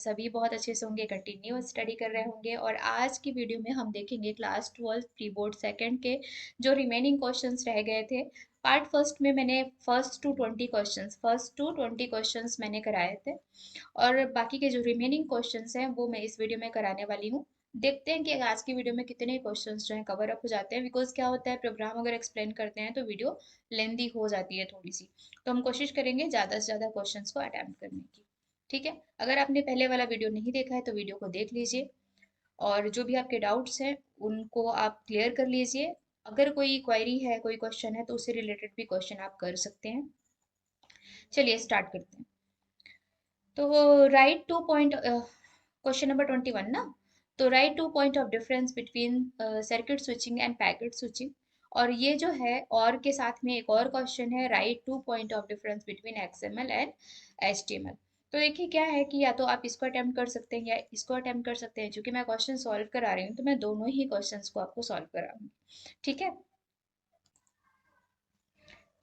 सभी बहुत अच्छे से होंगे, कंटिन्यू स्टडी कर रहे होंगे। और आज की वीडियो में हम देखेंगे क्लास 12 प्री बोर्ड सेकंड के जो रिमेनिंग क्वेश्चंस रह गए थे। पार्ट फर्स्ट में मैंने फर्स्ट टू 20 क्वेश्चंस मैंने कराए थे, और बाकी के जो रिमेनिंग क्वेश्चंस हैं वो मैं इस वीडियो में कराने वाली हूँ। देखते हैं कि आज की वीडियो में कितने क्वेश्चंस जो हैं कवर अप हो जाते हैं, बिकॉज क्या होता है, प्रोग्राम अगर एक्सप्लेन करते हैं तो वीडियो लेंदी हो जाती है थोड़ी सी। तो हम कोशिश करेंगे ज़्यादा से ज़्यादा क्वेश्चंस को अटेम्प्ट करने की। ठीक है, अगर आपने पहले वाला वीडियो नहीं देखा है तो वीडियो को देख लीजिए, और जो भी आपके डाउट्स हैं उनको आप क्लियर कर लीजिए। अगर कोई क्वेरी है, कोई क्वेश्चन है, तो उससे रिलेटेड भी क्वेश्चन आप कर सकते हैं। चलिए स्टार्ट करते हैं। तो right two point, question number 21 ना। तो right two point of difference between circuit switching end packet switching. और ये जो है और के साथ में एक और क्वेश्चन है, right two point of difference between XML and HTML. तो देखिए क्या है कि या तो आप इसको अटेम्प्ट कर सकते हैं या इसको अटेम्प्ट कर सकते हैं। क्योंकि मैं क्वेश्चन सॉल्व करा रही हूँ तो मैं दोनों ही क्वेश्चंस को आपको सॉल्व कराऊंगी। ठीक है,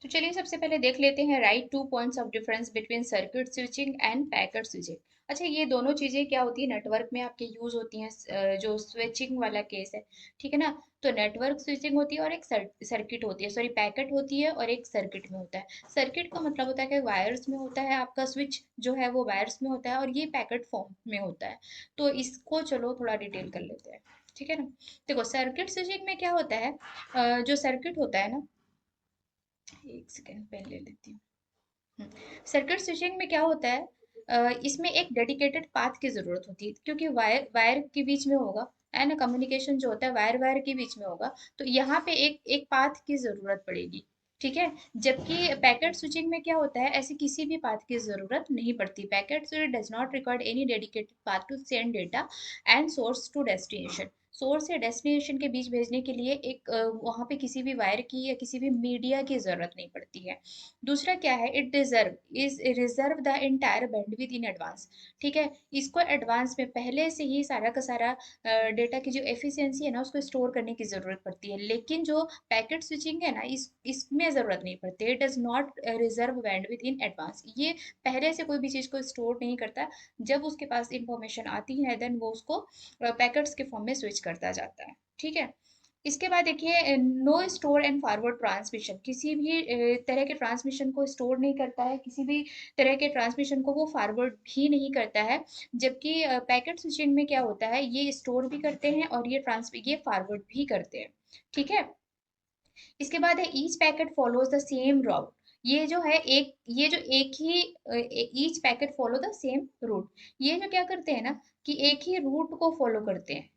तो चलिए सबसे पहले देख लेते हैं right two points of difference between circuit switching end packet switching. अच्छा, ये दोनों चीजें क्या होती है, नेटवर्क में आपके यूज होती हैं। जो स्विचिंग वाला केस है, ठीक है ना, तो नेटवर्क स्विचिंग होती है और एक सर्किट होती है, सॉरी पैकेट होती है और एक सर्किट में होता है। सर्किट का मतलब होता है कि वायर्स में होता है, आपका स्विच जो है वो वायर्स में होता है, और ये पैकेट फॉर्म में होता है। तो इसको चलो थोड़ा डिटेल कर लेते हैं। ठीक है ना, देखो सर्किट स्विचिंग में क्या होता है, जो सर्किट होता है ना, एक सेकेंड पेन ले लेती हूँ। सर्किट स्विचिंग में क्या होता है, इसमें एक डेडिकेटेड पाथ की जरूरत होती है, क्योंकि वायर वायर के बीच में होगा, है ना, कम्युनिकेशन जो होता है वायर वायर के बीच में होगा। तो यहाँ पे एक एक पाथ की जरूरत पड़ेगी। ठीक है, जबकि पैकेट स्विचिंग में क्या होता है, ऐसी किसी भी पाथ की जरूरत नहीं पड़ती। Packet switch does not require any dedicated path to send data and source to destination. Source या डेस्टिनेशन के बीच भेजने के लिए एक वहां पे किसी भी वायर की या किसी भी मीडिया की जरूरत नहीं पड़ती है। दूसरा क्या है, it reserve the entire bandwidth in advance. ठीक है, इसको एडवांस में पहले से ही सारा का सारा डेटा की जो एफिशिएंसी है ना उसको स्टोर करने की जरूरत पड़ती है। लेकिन जो पैकेट स्विचिंग है ना, इसमें जरूरत नहीं पड़ती। It does not reserve bandwidth in advance. ये पहले से कोई भी चीज को स्टोर नहीं करता। जब उसके पास इंफॉर्मेशन आती है देन वो उसको पैकेट्स के फॉर्म में स्विच करता जाता है। ठीक है, इसके बाद देखिए, no store and forward transmission. किसी भी तरह के ट्रांसमिशन को स्टोर नहीं करता है, किसी भी तरह के ट्रांसमिशन को वो फॉरवर्ड भी नहीं करता है। जबकि पैकेट स्विचिंग में क्या होता है, ये स्टोर भी करते हैं और ये फॉरवर्ड भी करते हैं। ठीक है, इसके बाद है each packet follows the same route. ये जो एक ही each packet follow the same route. ये जो क्या करते हैं ना, कि एक ही रूट को फॉलो करते हैं।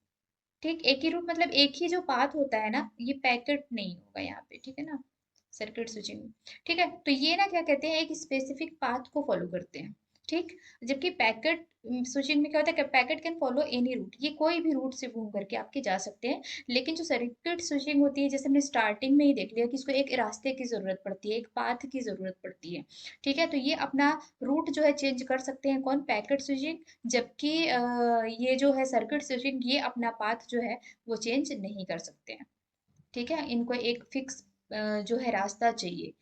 ठीक, एक ही रूट मतलब एक ही जो पाथ होता है ना, ये पैकेट नहीं होगा यहाँ पे। ठीक है ना, सर्किट स्विचिंग में। ठीक है, तो ये ना क्या कहते हैं, एक स्पेसिफिक पाथ को फॉलो करते हैं। ठीक, जबकि पैकेट स्विचिंग में क्या होता है, packet can follow any route, ये कोई भी रूट से घूम करके आपके जा सकते हैं। लेकिन जो सर्किट स्विचिंग होती है, जैसे हमने स्टार्टिंग में ही देख लिया कि इसको एक रास्ते की जरूरत पड़ती है, एक पाथ की जरूरत पड़ती है। ठीक है, तो ये अपना रूट जो है चेंज कर सकते हैं, कौन, पैकेट स्विचिंग। जबकि ये जो है सर्किट स्विचिंग, ये अपना पाथ जो है वो चेंज नहीं कर सकते हैं। ठीक है, इनको एक फिक्स जो है रास्ता चाहिए।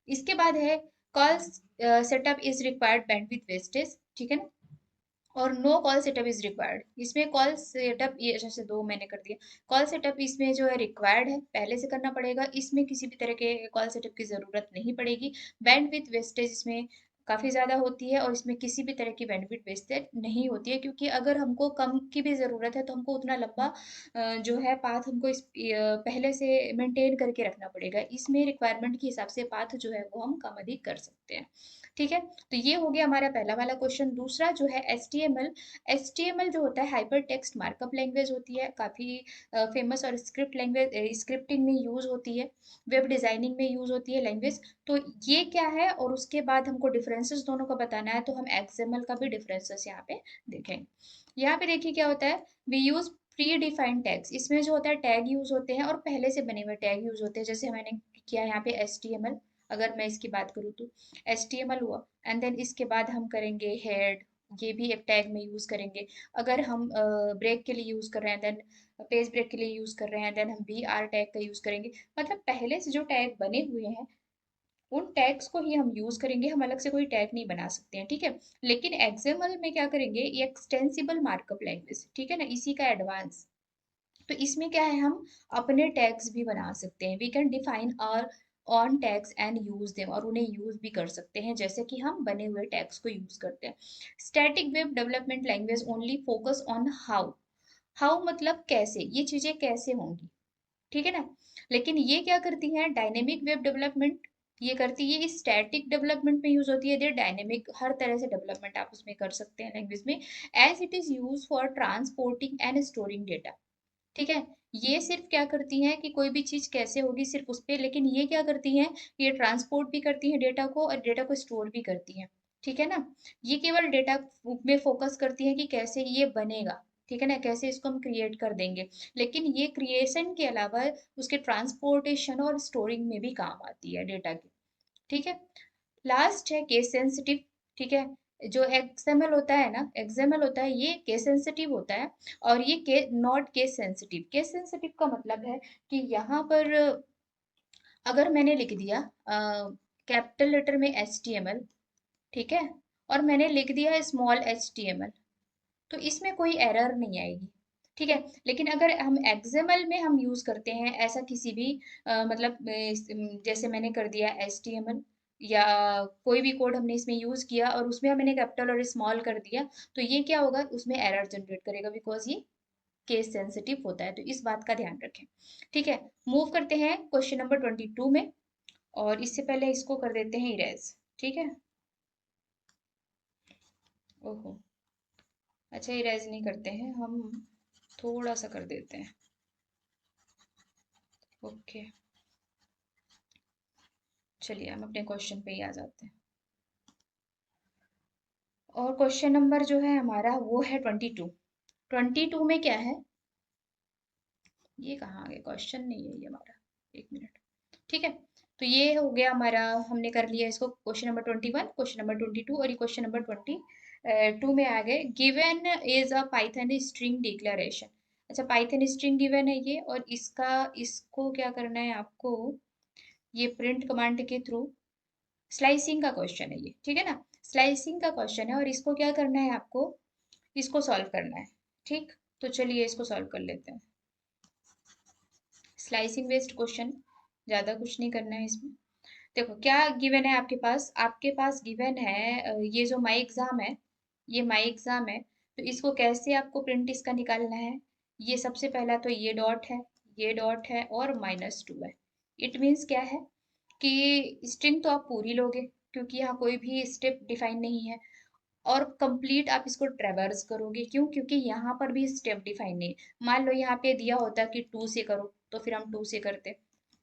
इसके बाद है call setup is required bandwidth wastage. ठीक है ना, और no call setup is required. इसमें कॉल सेटअप, ये जैसे दो मैंने कर दिया, कॉल सेटअप इसमें जो है रिक्वायर्ड है, पहले से करना पड़ेगा। इसमें किसी भी तरह के कॉल सेटअप की जरूरत नहीं पड़ेगी। बैंडविड्थ वेस्टेज इसमें काफ़ी ज़्यादा होती है, और इसमें किसी भी तरह की बैंडविड्थ वेस्टेज नहीं होती है। क्योंकि अगर हमको कम की भी ज़रूरत है तो हमको उतना लंबा जो है पाथ हमको पहले से मेंटेन करके रखना पड़ेगा। इसमें रिक्वायरमेंट के हिसाब से पाथ जो है वो हम कम अधिक कर सकते हैं। ठीक है, तो ये हो गया हमारा पहला वाला क्वेश्चन। दूसरा जो है एचटीएमएल। एचटीएमएल जो होता है हाइपर टेक्स्ट मार्कअप लैंग्वेज होती है, काफ़ी फेमस और स्क्रिप्ट लैंग्वेज, स्क्रिप्टिंग में यूज होती है, वेब डिजाइनिंग में यूज होती है लैंग्वेज। तो ये क्या है, और उसके बाद हमको डिफरेंसेस दोनों का बताना है, तो हम एक्सएमएल का भी डिफरेंसेस यहाँ पे देखेंगे। यहाँ पे देखिए क्या होता है, we use predefined tags. इसमें जो होता है टैग यूज होते हैं और पहले से बने हुए टैग यूज होते हैं। जैसे मैंने किया यहाँ पे एचटीएमएल, अगर मैं इसकी बात करूँ तो एचटीएमएल हुआ, एंड देन इसके बाद हम करेंगे हेड, ये भी एक टैग में यूज करेंगे। अगर हम ब्रेक के लिए यूज कर रहे हैं, देन पेज ब्रेक के लिए यूज कर रहे हैं, देन हम बी आर टैग का यूज करेंगे। मतलब पहले से जो टैग बने हुए हैं उन टैग्स को ही हम यूज करेंगे, हम अलग से कोई टैग नहीं बना सकते हैं, ठीक है। लेकिन एक्सएमएल में क्या करेंगे, ये एक्सटेंसिबल मार्कअप लैंग्वेज, ठीक है ना, इसी का एडवांस। तो इसमें क्या है, हम अपने टैग्स भी बना सकते हैं, we can define our own tags and use them, और उन्हें यूज भी कर सकते हैं जैसे कि हम बने हुए टैग्स को यूज करते हैं। Static web development language only focus on how, how मतलब कैसे, ये चीजें कैसे होंगी, ठीक है ना। लेकिन ये क्या करती हैं, डायनेमिक वेब डेवलपमेंट, ये करती है, ये स्टैटिक डेवलपमेंट में यूज होती है, ये डायनेमिक हर तरह से डेवलपमेंट आप उसमें कर सकते हैं लैंग्वेज में, as it is use for transporting and storing data, ठीक है। ये सिर्फ क्या करती हैं कि कोई भी चीज कैसे होगी सिर्फ उस पे, लेकिन ये क्या करती हैं, ये ट्रांसपोर्ट भी करती हैं डेटा को, और डेटा को स्टोर भी करती हैं, ठीक है ना। ये केवल डेटा में फोकस करती है कि कैसे ये बनेगा, ठीक है ना, कैसे इसको हम क्रिएट कर देंगे। लेकिन ये क्रिएशन के अलावा उसके ट्रांसपोर्टेशन और स्टोरिंग में भी काम आती है डेटा की, ठीक है। लास्ट है केस सेंसिटिव, ठीक है। जो एक्सएमएल होता है ना, एक्सएमएल होता है ये केस सेंसिटिव होता है, और ये के not case sensitive. Case sensitive का मतलब है कि यहाँ पर अगर मैंने लिख दिया कैपिटल लेटर में एच टी एम एल, ठीक है, और मैंने लिख दिया small H T M L, तो इसमें कोई एरर नहीं आएगी, ठीक है। लेकिन अगर हम एक्सएमएल में हम यूज करते हैं ऐसा किसी भी मतलब जैसे मैंने कर दिया HTML, या कोई भी कोड हमने इसमें यूज किया और उसमें मैंने कैपिटल और स्मॉल कर दिया, तो ये क्या होगा, उसमें एरर जनरेट करेगा, बिकॉज ये केस सेंसिटिव होता है, तो इस बात का ध्यान रखें, ठीक है। मूव करते हैं क्वेश्चन नंबर 22 में, और इससे पहले इसको कर देते हैं इरेज, ठीक है। ओहो, अच्छा इरेज नहीं करते हैं हम, थोड़ा सा कर देते हैं, ओके। चलिए हम अपने क्वेश्चन पे ही आ जाते हैं, और क्वेश्चन नंबर जो है हमारा वो है 22। 22 में क्या है, ये कहाँ आ गया, क्वेश्चन नहीं है ये हमारा, एक मिनट, ठीक है। तो ये हो गया हमारा, हमने कर लिया इसको, क्वेश्चन नंबर 21, क्वेश्चन नंबर 22, और ये क्वेश्चन नंबर 22 में आ गए। Given is a Python string declaration, अच्छा पाइथन स्ट्रिंग गिवन है ये, और इसका इसको क्या करना है आपको, ये प्रिंट कमांड के थ्रू, स्लाइसिंग का क्वेश्चन है ये, ठीक है ना, स्लाइसिंग का क्वेश्चन है, और इसको क्या करना है आपको, इसको सॉल्व करना है, ठीक। तो चलिए इसको सॉल्व कर लेते हैं, स्लाइसिंग बेस्ड क्वेश्चन, ज़्यादा कुछ नहीं करना है इसमें। देखो क्या गिवन है आपके पास, आपके पास गिवन है ये जो माई एग्जाम है, ये माई एग्जाम है, तो इसको कैसे आपको प्रिंट इसका निकालना है, ये सबसे पहला तो ये डॉट है, ये डॉट है, और -2 है। इट मीन्स क्या है कि स्ट्रिंग तो आप पूरी लोगे, क्योंकि यहाँ कोई भी स्टेप डिफाइन नहीं है, और कंप्लीट आप इसको ट्रेवर्स करोगे, क्यों, क्योंकि यहाँ पर भी स्टेप डिफाइन नहीं है। मान लो यहाँ पे दिया होता कि 2 से करो, तो फिर हम 2 से करते,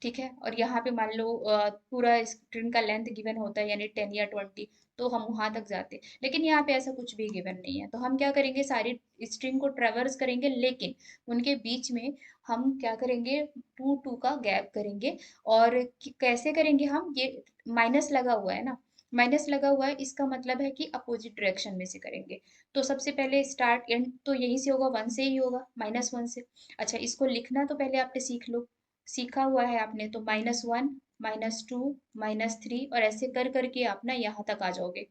ठीक है। और यहाँ पे मान लो पूरा स्ट्रिंग का लेंथ गिवन होता है यानी 10 या 20, तो हम वहां तक जाते। लेकिन यहाँ पे ऐसा कुछ भी गिवन नहीं है, तो हम क्या करेंगे, सारी स्ट्रिंग को ट्रेवर्स करेंगे, लेकिन उनके बीच में हम क्या करेंगे, 2 का गैप करेंगे। और कैसे करेंगे हम, ये माइनस लगा हुआ है ना, माइनस लगा हुआ है, इसका मतलब है कि अपोजिट डायरेक्शन में से करेंगे। तो सबसे पहले स्टार्ट एंड तो यहीं से होगा, 1 से ही होगा, -1 से। अच्छा इसको लिखना तो पहले आपने सीख लो, सीखा हुआ है आपने, तो -1, -2, -3, और ऐसे कर करके आप ना यहाँ तक आ जाओगे,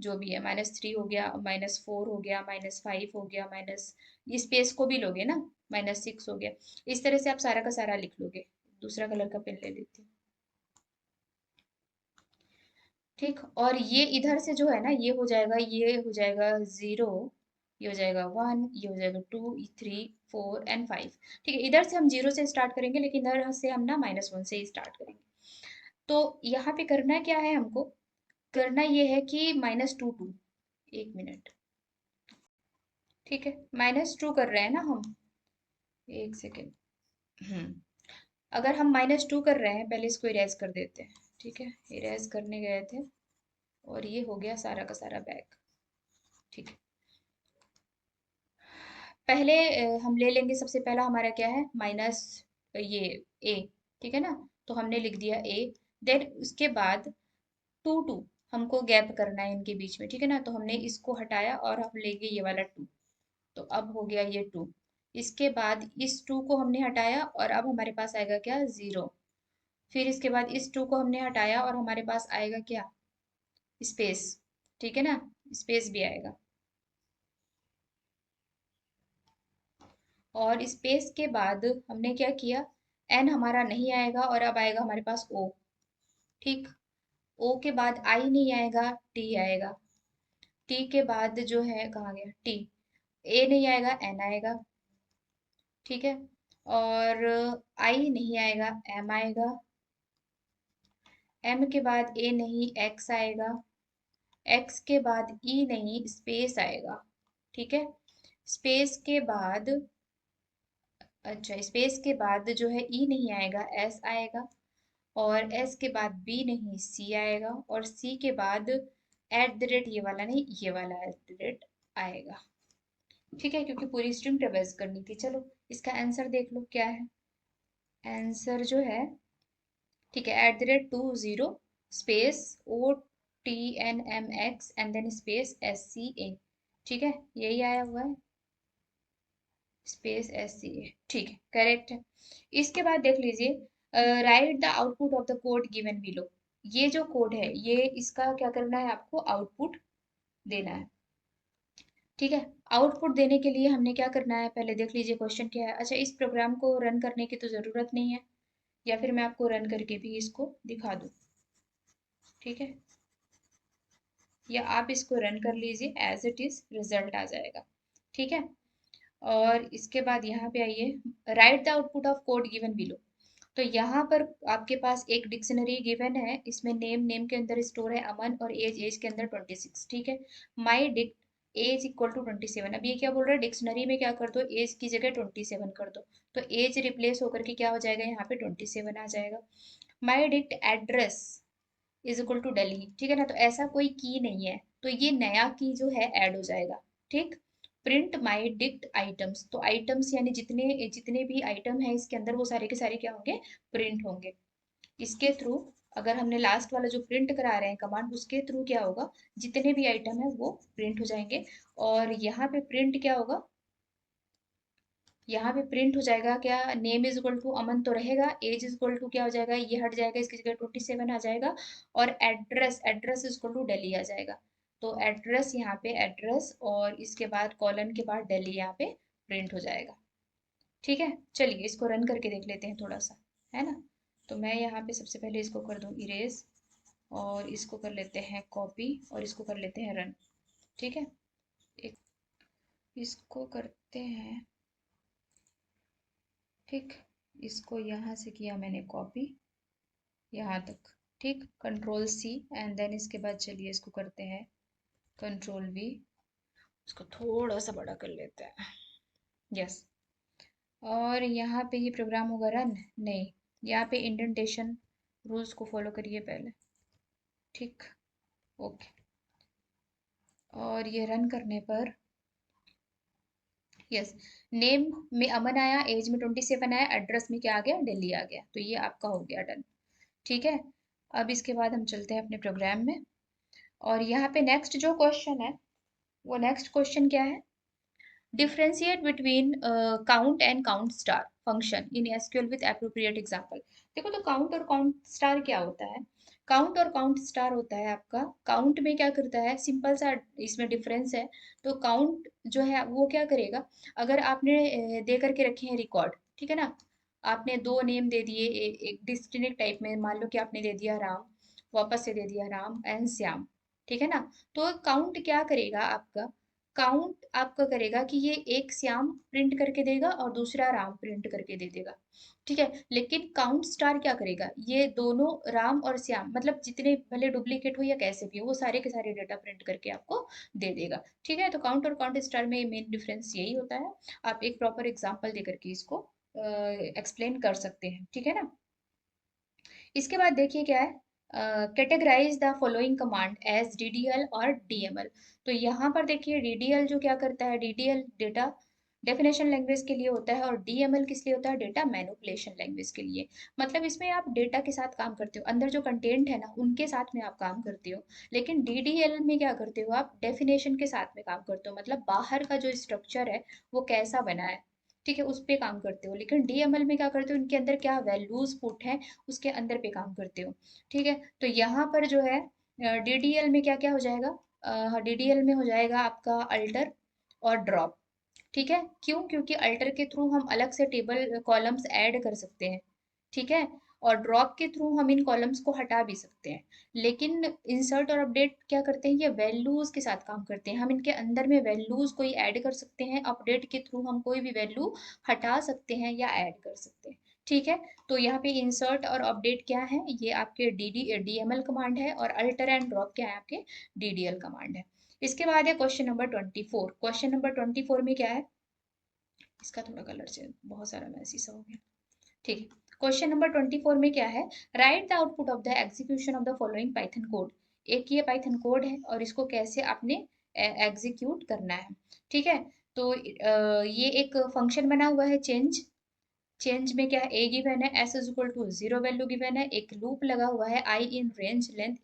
जो भी है, -3 हो गया, -4 हो गया, -5 हो गया, माइनस, स्पेस को भी लोगे ना, -6 हो गया। इस तरह से आप सारा का सारा लिख लोगे। दूसरा कलर का पेन ले लेती हूँ, ठीक। और ये इधर से जो है ना, ये हो जाएगा, ये हो जाएगा 0, ये हो जाएगा 1, ये हो जाएगा 2, 3, 4 एंड 5, ठीक है। इधर से हम 0 से स्टार्ट करेंगे, लेकिन इधर से हम ना -1 से ही स्टार्ट करेंगे। तो यहाँ पे करना क्या है हमको, करना ये है कि -2 एक मिनट, ठीक है, -2 कर रहे हैं ना हम, एक सेकेंड। हम्म, अगर हम -2 कर रहे हैं, पहले इसको इरेज कर देते हैं, ठीक है, इरेज करने गए थे, और ये हो गया सारा का सारा बैग, ठीक है। पहले हम ले लेंगे, सबसे पहला हमारा क्या है, माइनस ये ए, ठीक है ना, तो हमने लिख दिया ए। देन उसके बाद 2 हमको गैप करना है इनके बीच में, ठीक है ना, तो हमने इसको हटाया और हम लेंगे ये वाला 2, तो अब हो गया ये 2। इसके बाद इस 2 को हमने हटाया, और अब हमारे पास आएगा क्या, 0। फिर इसके बाद इस टू को हमने हटाया और हमारे पास आएगा क्या, स्पेस। ठीक है ना, स्पेस भी आएगा। और स्पेस के बाद हमने क्या किया, एन हमारा नहीं आएगा और अब आएगा हमारे पास ओ। ठीक, ओ के बाद आई नहीं आएगा, टी आएगा। टी के बाद जो है, कहाँ गया टी, ए नहीं आएगा, एन आएगा। ठीक है, और आई नहीं आएगा, एम आएगा। एम के बाद ए नहीं, एक्स आएगा। एक्स के बाद ई नहीं, स्पेस आएगा। ठीक है, स्पेस के बाद, अच्छा स्पेस के बाद जो है ई नहीं आएगा, एस आएगा। और एस के बाद बी नहीं, सी आएगा। और सी के बाद एट द रेट, ये वाला नहीं, ये वाला एट द रेट आएगा। ठीक है, क्योंकि पूरी स्ट्रिंग ट्रेवर्स करनी थी। चलो इसका आंसर देख लो क्या है। आंसर जो है, ठीक है, at the rate 20 space O T N M X and then space S C A. ठीक है, यही आया हुआ है, स्पेस एस सी ए। ठीक है, करेक्ट है। इसके बाद देख लीजिए, right the output of the code given below. ये जो कोड है, ये इसका क्या करना है, आपको आउटपुट देना है। ठीक है, आउटपुट देने के लिए हमने क्या करना है, पहले देख लीजिए क्वेश्चन क्या है। अच्छा, इस प्रोग्राम को रन करने की तो ज़रूरत नहीं है, या फिर मैं आपको रन करके भी इसको दिखा दूँ। ठीक है, या आप इसको रन कर लीजिए, एज इट इज़ रिजल्ट आ जाएगा। ठीक है, और इसके बाद यहाँ पे आइए, right the output of code given below. तो यहाँ पर आपके पास एक डिक्शनरी गिवन है, इसमें नेम, नेम के अंदर स्टोर है अमन, और एज, एज के अंदर 26। ठीक है, my dict as equal to 27। अब ये क्या बोल रहा है, डिक्शनरी में क्या कर दो, एज की जगह 27 कर दो। तो एज रिप्लेस होकर के क्या हो जाएगा, यहाँ पे 27 आ जाएगा। My dict address is equal to Delhi. ठीक है ना, तो ऐसा कोई की नहीं है, तो ये नया की जो है ऐड हो जाएगा। ठीक, प्रिंट माई डिक्ट आइटम्स, तो आइटम्स यानी जितने जितने भी आइटम है इसके अंदर, वो सारे के सारे क्या होंगे, प्रिंट होंगे। इसके थ्रू, अगर हमने लास्ट वाला जो प्रिंट करा रहे हैं कमांड, उसके थ्रू क्या होगा, जितने भी आइटम है वो प्रिंट हो जाएंगे। और यहाँ पे प्रिंट क्या होगा, यहाँ पे प्रिंट हो जाएगा क्या, नेम इज इक्वल टू अमन तो रहेगा, एज इज इक्वल टू क्या हो जाएगा, ये हट जाएगा, इसकी जगह 27 आ जाएगा। और address, address is equal to Delhi आ जाएगा। तो एड्रेस, यहाँ पे एड्रेस, और इसके बाद कॉलन के बाद दिल्ली यहाँ पे प्रिंट हो जाएगा। ठीक है, चलिए इसको रन करके देख लेते हैं थोड़ा सा, है ना। तो मैं यहाँ पे सबसे पहले इसको कर दूँ इरेज, और इसको कर लेते हैं कॉपी, और इसको कर लेते हैं रन। ठीक है, एक इसको करते हैं, ठीक, इसको यहाँ से किया मैंने कॉपी यहाँ तक। ठीक, कंट्रोल सी, एंड देन इसके बाद चलिए इसको करते हैं कंट्रोल वी, इसको थोड़ा सा बड़ा कर लेते हैं। यस, और यहाँ पे ये प्रोग्राम होगा रन, नहीं, यहाँ पे इंडेंटेशन रूल्स को फॉलो करिए पहले। ठीक, ओके, और ये रन करने पर, यस, नेम में अमन आया, एज में 27 आया, एड्रेस में क्या आ गया, दिल्ली आ गया। तो ये आपका हो गया डन। ठीक है, अब इसके बाद हम चलते हैं अपने प्रोग्राम में, और यहाँ पे नेक्स्ट जो क्वेश्चन है, वो नेक्स्ट क्वेश्चन क्या है, differentiate between count and count star function in SQL with appropriate example. देखो, तो काउंट और काउंट स्टार क्या होता है, काउंट और काउंट स्टार होता है आपका, काउंट में क्या करता है, सिंपल सा इसमें डिफरेंस है। तो काउंट जो है वो क्या करेगा, अगर आपने दे करके रखे हैं रिकॉर्ड, ठीक है ना, आपने दो नेम दे दिए, एक डिस्टिंक्ट टाइप में, मान लो कि आपने दे दिया राम, वापस से दे दिया राम एंड श्याम। ठीक है ना, तो काउंट क्या करेगा आपका, काउंट आपका करेगा कि ये एक श्याम प्रिंट करके देगा और दूसरा राम प्रिंट करके दे देगा। ठीक है, लेकिन काउंट स्टार क्या करेगा, ये दोनों राम और श्याम, मतलब जितने भले डुप्लीकेट हो या कैसे भी हो, वो सारे के सारे डेटा प्रिंट करके आपको दे देगा। ठीक है, तो काउंट और काउंट स्टार में मेन डिफरेंस यही होता है। आप एक प्रॉपर एग्जाम्पल दे करके इसको एक्सप्लेन कर सकते हैं। ठीक है ना, इसके बाद देखिए क्या है, categorize the following command as DDL और डीएमएल। तो यहाँ पर देखिए डीडीएल जो क्या करता है, डीडीएल डेटा डेफिनेशन लैंग्वेज के लिए होता है, और डीएमएल किस लिए होता है, डेटा मैनिपुलेशन लैंग्वेज के लिए। मतलब इसमें आप डेटा के साथ काम करते हो, अंदर जो कंटेंट है ना उनके साथ में आप काम करते हो। लेकिन डीडीएल में क्या करते हो, आप डेफिनेशन के साथ में काम करते हो, मतलब बाहर का जो स्ट्रक्चर है वो कैसा बना है। ठीक है, उस पे काम करते हो। लेकिन डीएमएल में क्या करते हो, इनके अंदर क्या वैल्यूज पुट है उसके अंदर पे काम करते हो। ठीक है, तो यहाँ पर जो है डीडीएल में क्या क्या हो जाएगा, डीडीएल में हो जाएगा आपका अल्टर और ड्रॉप। ठीक है, क्यों? क्योंकि अल्टर के थ्रू हम अलग से टेबल कॉलम्स ऐड कर सकते हैं। ठीक है, और ड्रॉप के थ्रू हम इन कॉलम्स को हटा भी सकते हैं। लेकिन इंसर्ट और अपडेट क्या करते हैं, ये वैल्यूज के साथ काम करते हैं। हम इनके अंदर में वैल्यूज कोई ऐड कर सकते हैं, अपडेट के थ्रू हम कोई भी वैल्यू हटा सकते हैं या ऐड कर सकते हैं। ठीक है, तो यहाँ पे इंसर्ट और अपडेट क्या है, ये आपके डीएमएल कमांड है, और अल्टर एंड ड्रॉप क्या है, आपके डीडीएल कमांड है। इसके बाद है क्वेश्चन नंबर 24। क्वेश्चन नंबर 24 में क्या है, इसका थोड़ा कलर चेंज, बहुत सारा मैसी सा हो गया। ठीक है, क्वेश्चन नंबर 24 में क्या है, right the output of the execution of the following Python code. एक ये पाइथन कोड है और इसको कैसे आपने एग्जीक्यूट करना है। ठीक है, तो ये एक फंक्शन बना हुआ है चेंज। चेंज में क्या है, ए गिवन है, S is equal to zero value given है, एक लूप लगा हुआ है i in range length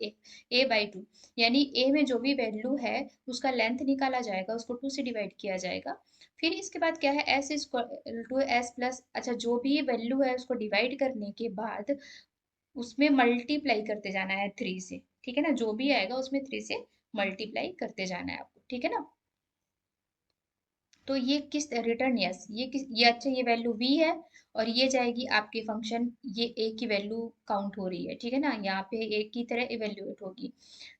a by two. यानी ए में जो भी वैल्यू है उसका लेंथ निकाला जाएगा, उसको टू से डिवाइड किया जाएगा। फिर इसके बाद क्या है, S is to S plus, अच्छा जो भी वैल्यू है उसको डिवाइड करने के बाद उसमें मल्टीप्लाई करते जाना है थ्री से। ठीक है ना, जो भी आएगा उसमें थ्री से मल्टीप्लाई करते जाना है आपको। ठीक है ना, तो ये किस रिटर्न यस, ये अच्छा ये वैल्यू v है, और ये जाएगी आपके फंक्शन, ये a की वैल्यू काउंट हो रही है। ठीक है ना, यहाँ पे a की तरह इवेल्युएट होगी।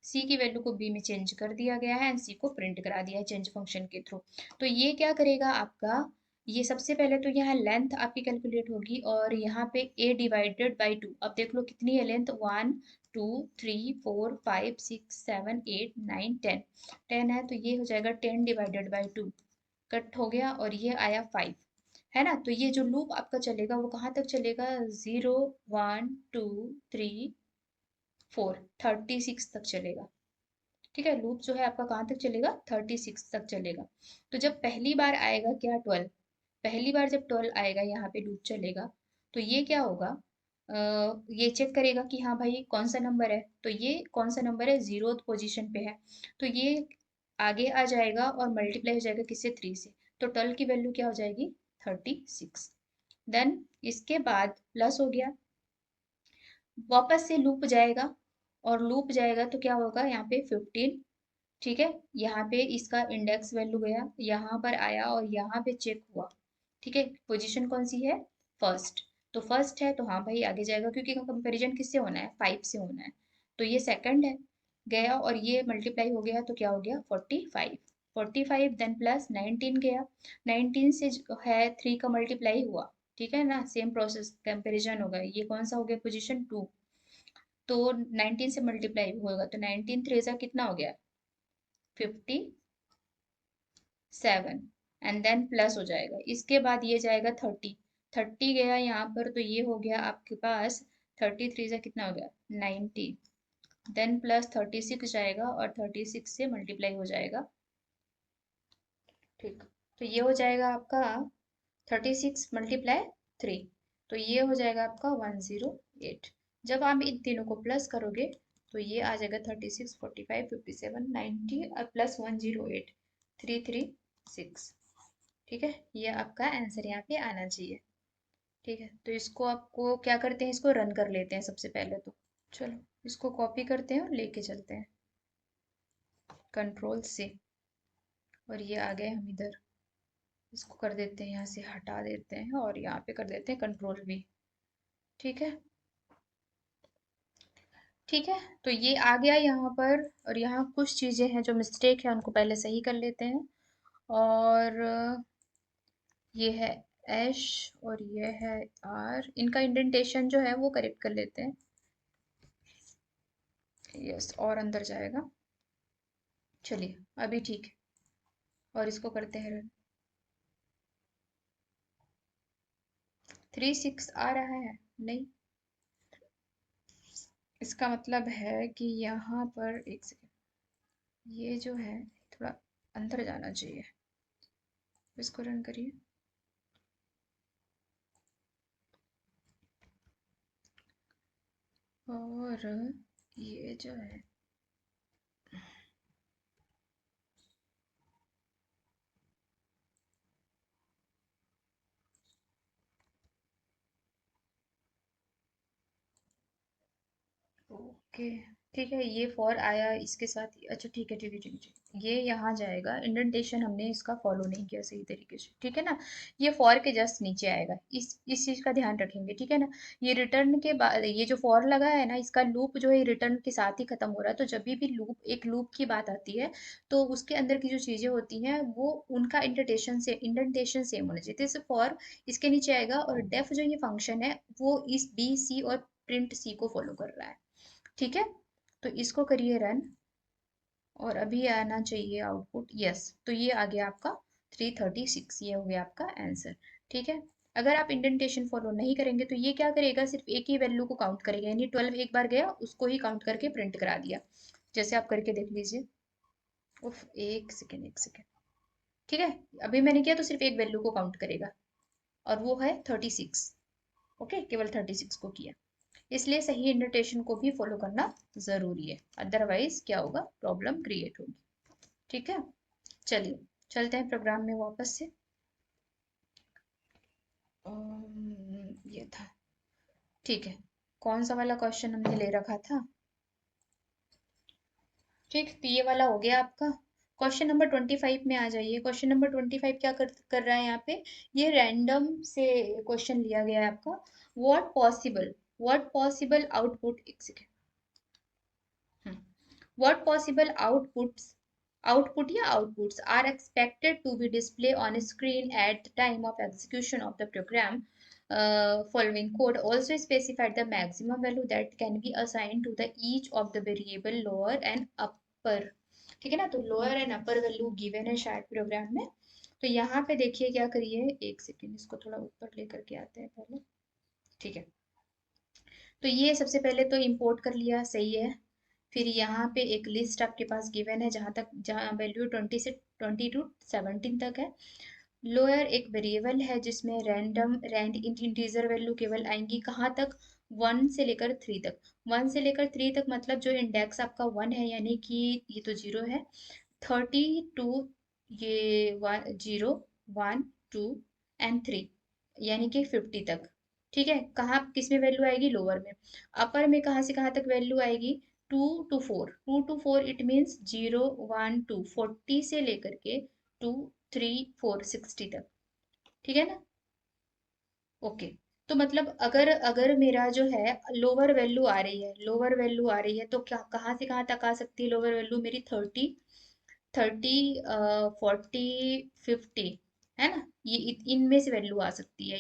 c की वैल्यू को b में चेंज कर दिया गया है एंड c को प्रिंट करा दिया है चेंज फंक्शन के थ्रू। तो ये क्या करेगा आपका, ये सबसे पहले तो यहाँ लेंथ आपकी कैलकुलेट होगी, और यहाँ पे a डिवाइडेड बाई टू। अब देख लो कितनी है लेंथ, 1 2 3 4 5 6 7 8 9 10। 10 है तो ये हो जाएगा 10 डिवाइडेड बाई 2, कट हो गया, और ये आया 5। है ना, तो ये जो लूप आपका चलेगा वो कहाँ तक चलेगा, 0 1 2 3 4 36 तक चलेगा। ठीक है, लूप जो है आपका कहाँ तक चलेगा, 36 तक चलेगा। तो जब पहली बार आएगा क्या, 12, पहली बार जब 12 आएगा यहाँ पे लूप चलेगा, तो ये क्या होगा, ये चेक करेगा कि हाँ भाई कौन सा नंबर है, तो ये कौन सा नंबर है, 0th पोजीशन पे है। तो ये आगे आ जाएगा और मल्टीप्लाई हो जाएगा किससे, 3 से। तो 12 की वैल्यू क्या हो जाएगी, 36। देन इसके बाद प्लस हो गया, वापस से लूप जाएगा, और लूप जाएगा तो क्या होगा यहाँ पे 15। ठीक है, यहाँ पे इसका इंडेक्स वैल्यू गया, यहाँ पर आया और यहाँ पे चेक हुआ। ठीक है, पोजीशन कौन सी है, फर्स्ट। तो फर्स्ट है तो हाँ भाई आगे जाएगा, क्योंकि कंपैरिजन किससे होना है, 5 से होना है। तो ये सेकंड है, गया और ये मल्टीप्लाई हो गया तो क्या हो गया, 45। 45 देन प्लस 19 गया, 19 से है 3 का मल्टीप्लाई हुआ। ठीक है ना, सेम प्रोसेस कंपैरिजन होगा, ये कौन सा हो गया, पोजीशन 2। तो 19 से मल्टीप्लाई होगा तो 19 3 जा कितना हो गया, 57, एंड देन प्लस हो जाएगा। इसके बाद ये जाएगा 30, 30 गया यहाँ पर तो ये हो गया आपके पास 33 से कितना हो गया, 90। देन प्लस 36 जाएगा और 36 से मल्टीप्लाई हो जाएगा। ठीक, तो ये हो जाएगा आपका 36 मल्टीप्लाई 3, तो ये हो जाएगा आपका 108। जब आप इन तीनों को प्लस करोगे तो ये आ जाएगा 36 45 57 90 और प्लस 108 336। ठीक है, ये आपका आंसर यहाँ पे आना चाहिए। ठीक है, तो इसको आपको क्या करते हैं, इसको रन कर लेते हैं सबसे पहले तो। चलो इसको कॉपी करते हैं और लेके चलते हैं, कंट्रोल से, और ये आ गए हम इधर। इसको कर देते हैं यहाँ से हटा देते हैं, और यहाँ पे कर देते हैं कंट्रोल भी। ठीक है, ठीक है, तो ये आ गया यहाँ पर, और यहाँ कुछ चीज़ें हैं जो मिस्टेक है उनको पहले सही कर लेते हैं। और ये है एश और ये है आर, इनका इंडेंटेशन जो है वो करेक्ट कर लेते हैं। यस, और अंदर जाएगा, चलिए अभी ठीक है, और इसको करते हैं रन। 36 आ रहा है, नहीं, इसका मतलब है कि यहाँ पर एक सेकेंड, ये जो है थोड़ा अंदर जाना चाहिए। इसको रन करिए, और ये जो है ओके, ठीक है, ये फॉर आया इसके साथ अच्छा ठीक है ठीक है ठीक है ठीक है। ये यहाँ जाएगा, इंडेंटेशन हमने इसका फॉलो नहीं किया सही तरीके से, ठीक है ना। ये फॉर के जस्ट नीचे आएगा, इस चीज का ध्यान रखेंगे, ठीक है ना। ये रिटर्न के बाद ये जो फॉर लगा है ना, इसका लूप जो है रिटर्न के साथ ही खत्म हो रहा है। तो जब भी लूप एक लूप की बात आती है तो उसके अंदर की जो चीजें होती हैं वो उनका इंडेंटेशन सेम होना चाहिए। जैसे फॉर इसके नीचे आएगा, और डेफ जो ये फंक्शन है वो इस बी सी और प्रिंट सी को फॉलो कर रहा है, ठीक है। तो इसको करिए रन, और अभी आना चाहिए आउटपुट, यस। तो ये आ गया आपका 336, ये हो गया आपका आंसर, ठीक है। अगर आप इंडेंटेशन फॉलो नहीं करेंगे तो ये क्या करेगा, सिर्फ एक ही वैल्यू को काउंट करेगा, यानी 12 एक बार गया उसको ही काउंट करके प्रिंट करा दिया। जैसे आप करके देख लीजिए। उफ, एक सेकेंड एक सेकेंड, ठीक है। अभी मैंने किया तो सिर्फ एक वैल्यू को काउंट करेगा, और वो है 36। ओके, केवल 36 को किया। इसलिए सही इंडेंटेशन को भी फॉलो करना जरूरी है, अदरवाइज क्या होगा, प्रॉब्लम क्रिएट होगी, ठीक है। चलिए चलते हैं प्रोग्राम में वापस से। ये था, ठीक है। कौन सा वाला क्वेश्चन हमने ले रखा था, ठीक, तो ये वाला हो गया आपका। क्वेश्चन नंबर 25 में आ जाइए। क्वेश्चन नंबर 25 क्या कर रहा है यहाँ पे, ये रैंडम से क्वेश्चन लिया गया है आपका। व्हाट पॉसिबल आउटपुट, एक सेकेंड, what possible output या outputs are expected to be displayed on a screen at the time of execution of the program. Following code also specified the maximum value that can be assigned to the each of the variable lower and upper, ठीक है ना। तो lower and upper value given है शायद programme में। तो यहाँ पे देखिए क्या करिए, एक सेकेंड, इसको थोड़ा ऊपर लेकर के आते हैं पहले, ठीक है। तो ये सबसे पहले तो इंपोर्ट कर लिया, सही है। फिर यहाँ पे एक लिस्ट आपके पास गिवन है जहाँ वैल्यू 20 से 17 तक है। लोअर एक वेरिएबल है जिसमें रैंड इंटीजर वैल्यू केवल आएंगी कहाँ तक, 1 से लेकर 3 तक। 1 से लेकर 3 तक मतलब जो इंडेक्स आपका 1 है, यानी कि ये तो 0 है। 32, ये 0 1 2 एंड 3, यानी कि 50 तक, ठीक है। कहाँ किस में वैल्यू आएगी, लोअर में। अपर में कहाँ से कहाँ तक वैल्यू आएगी, 2 to 4, इट मीन्स 0 1 2 40 से लेकर के 2 3 4 60 तक, ठीक है ना। ओके, तो मतलब अगर अगर मेरा जो है लोअर वैल्यू आ रही है, तो क्या कहाँ से कहाँ तक आ सकती है लोअर वैल्यू मेरी, 30 40 50, है ना। ये इनमें से वैल्यू आ सकती है,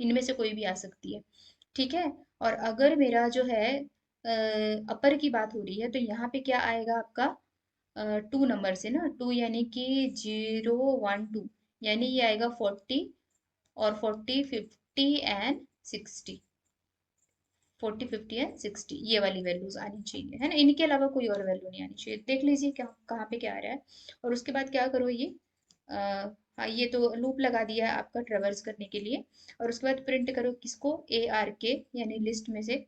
इनमें से कोई भी आ सकती है, ठीक है। और अगर मेरा जो है अपर की बात हो रही है तो यहाँ पे क्या आएगा आपका, 2 नंबर से ना, 2 यानी कि 0 1 2, यानी ये आएगा 40, और 40 50 एंड 60, 40 50 एंड 60, ये वाली वैल्यूज आनी चाहिए, है ना। इनके अलावा कोई और वैल्यू नहीं आनी चाहिए। देख लीजिए क्या कहाँ पे क्या आ रहा है। और उसके बाद क्या करो, ये हाँ, ये तो लूप लगा दिया है आपका ट्रेवर्स करने के लिए। और उसके बाद प्रिंट करो किसको, ARK, यानी लिस्ट में से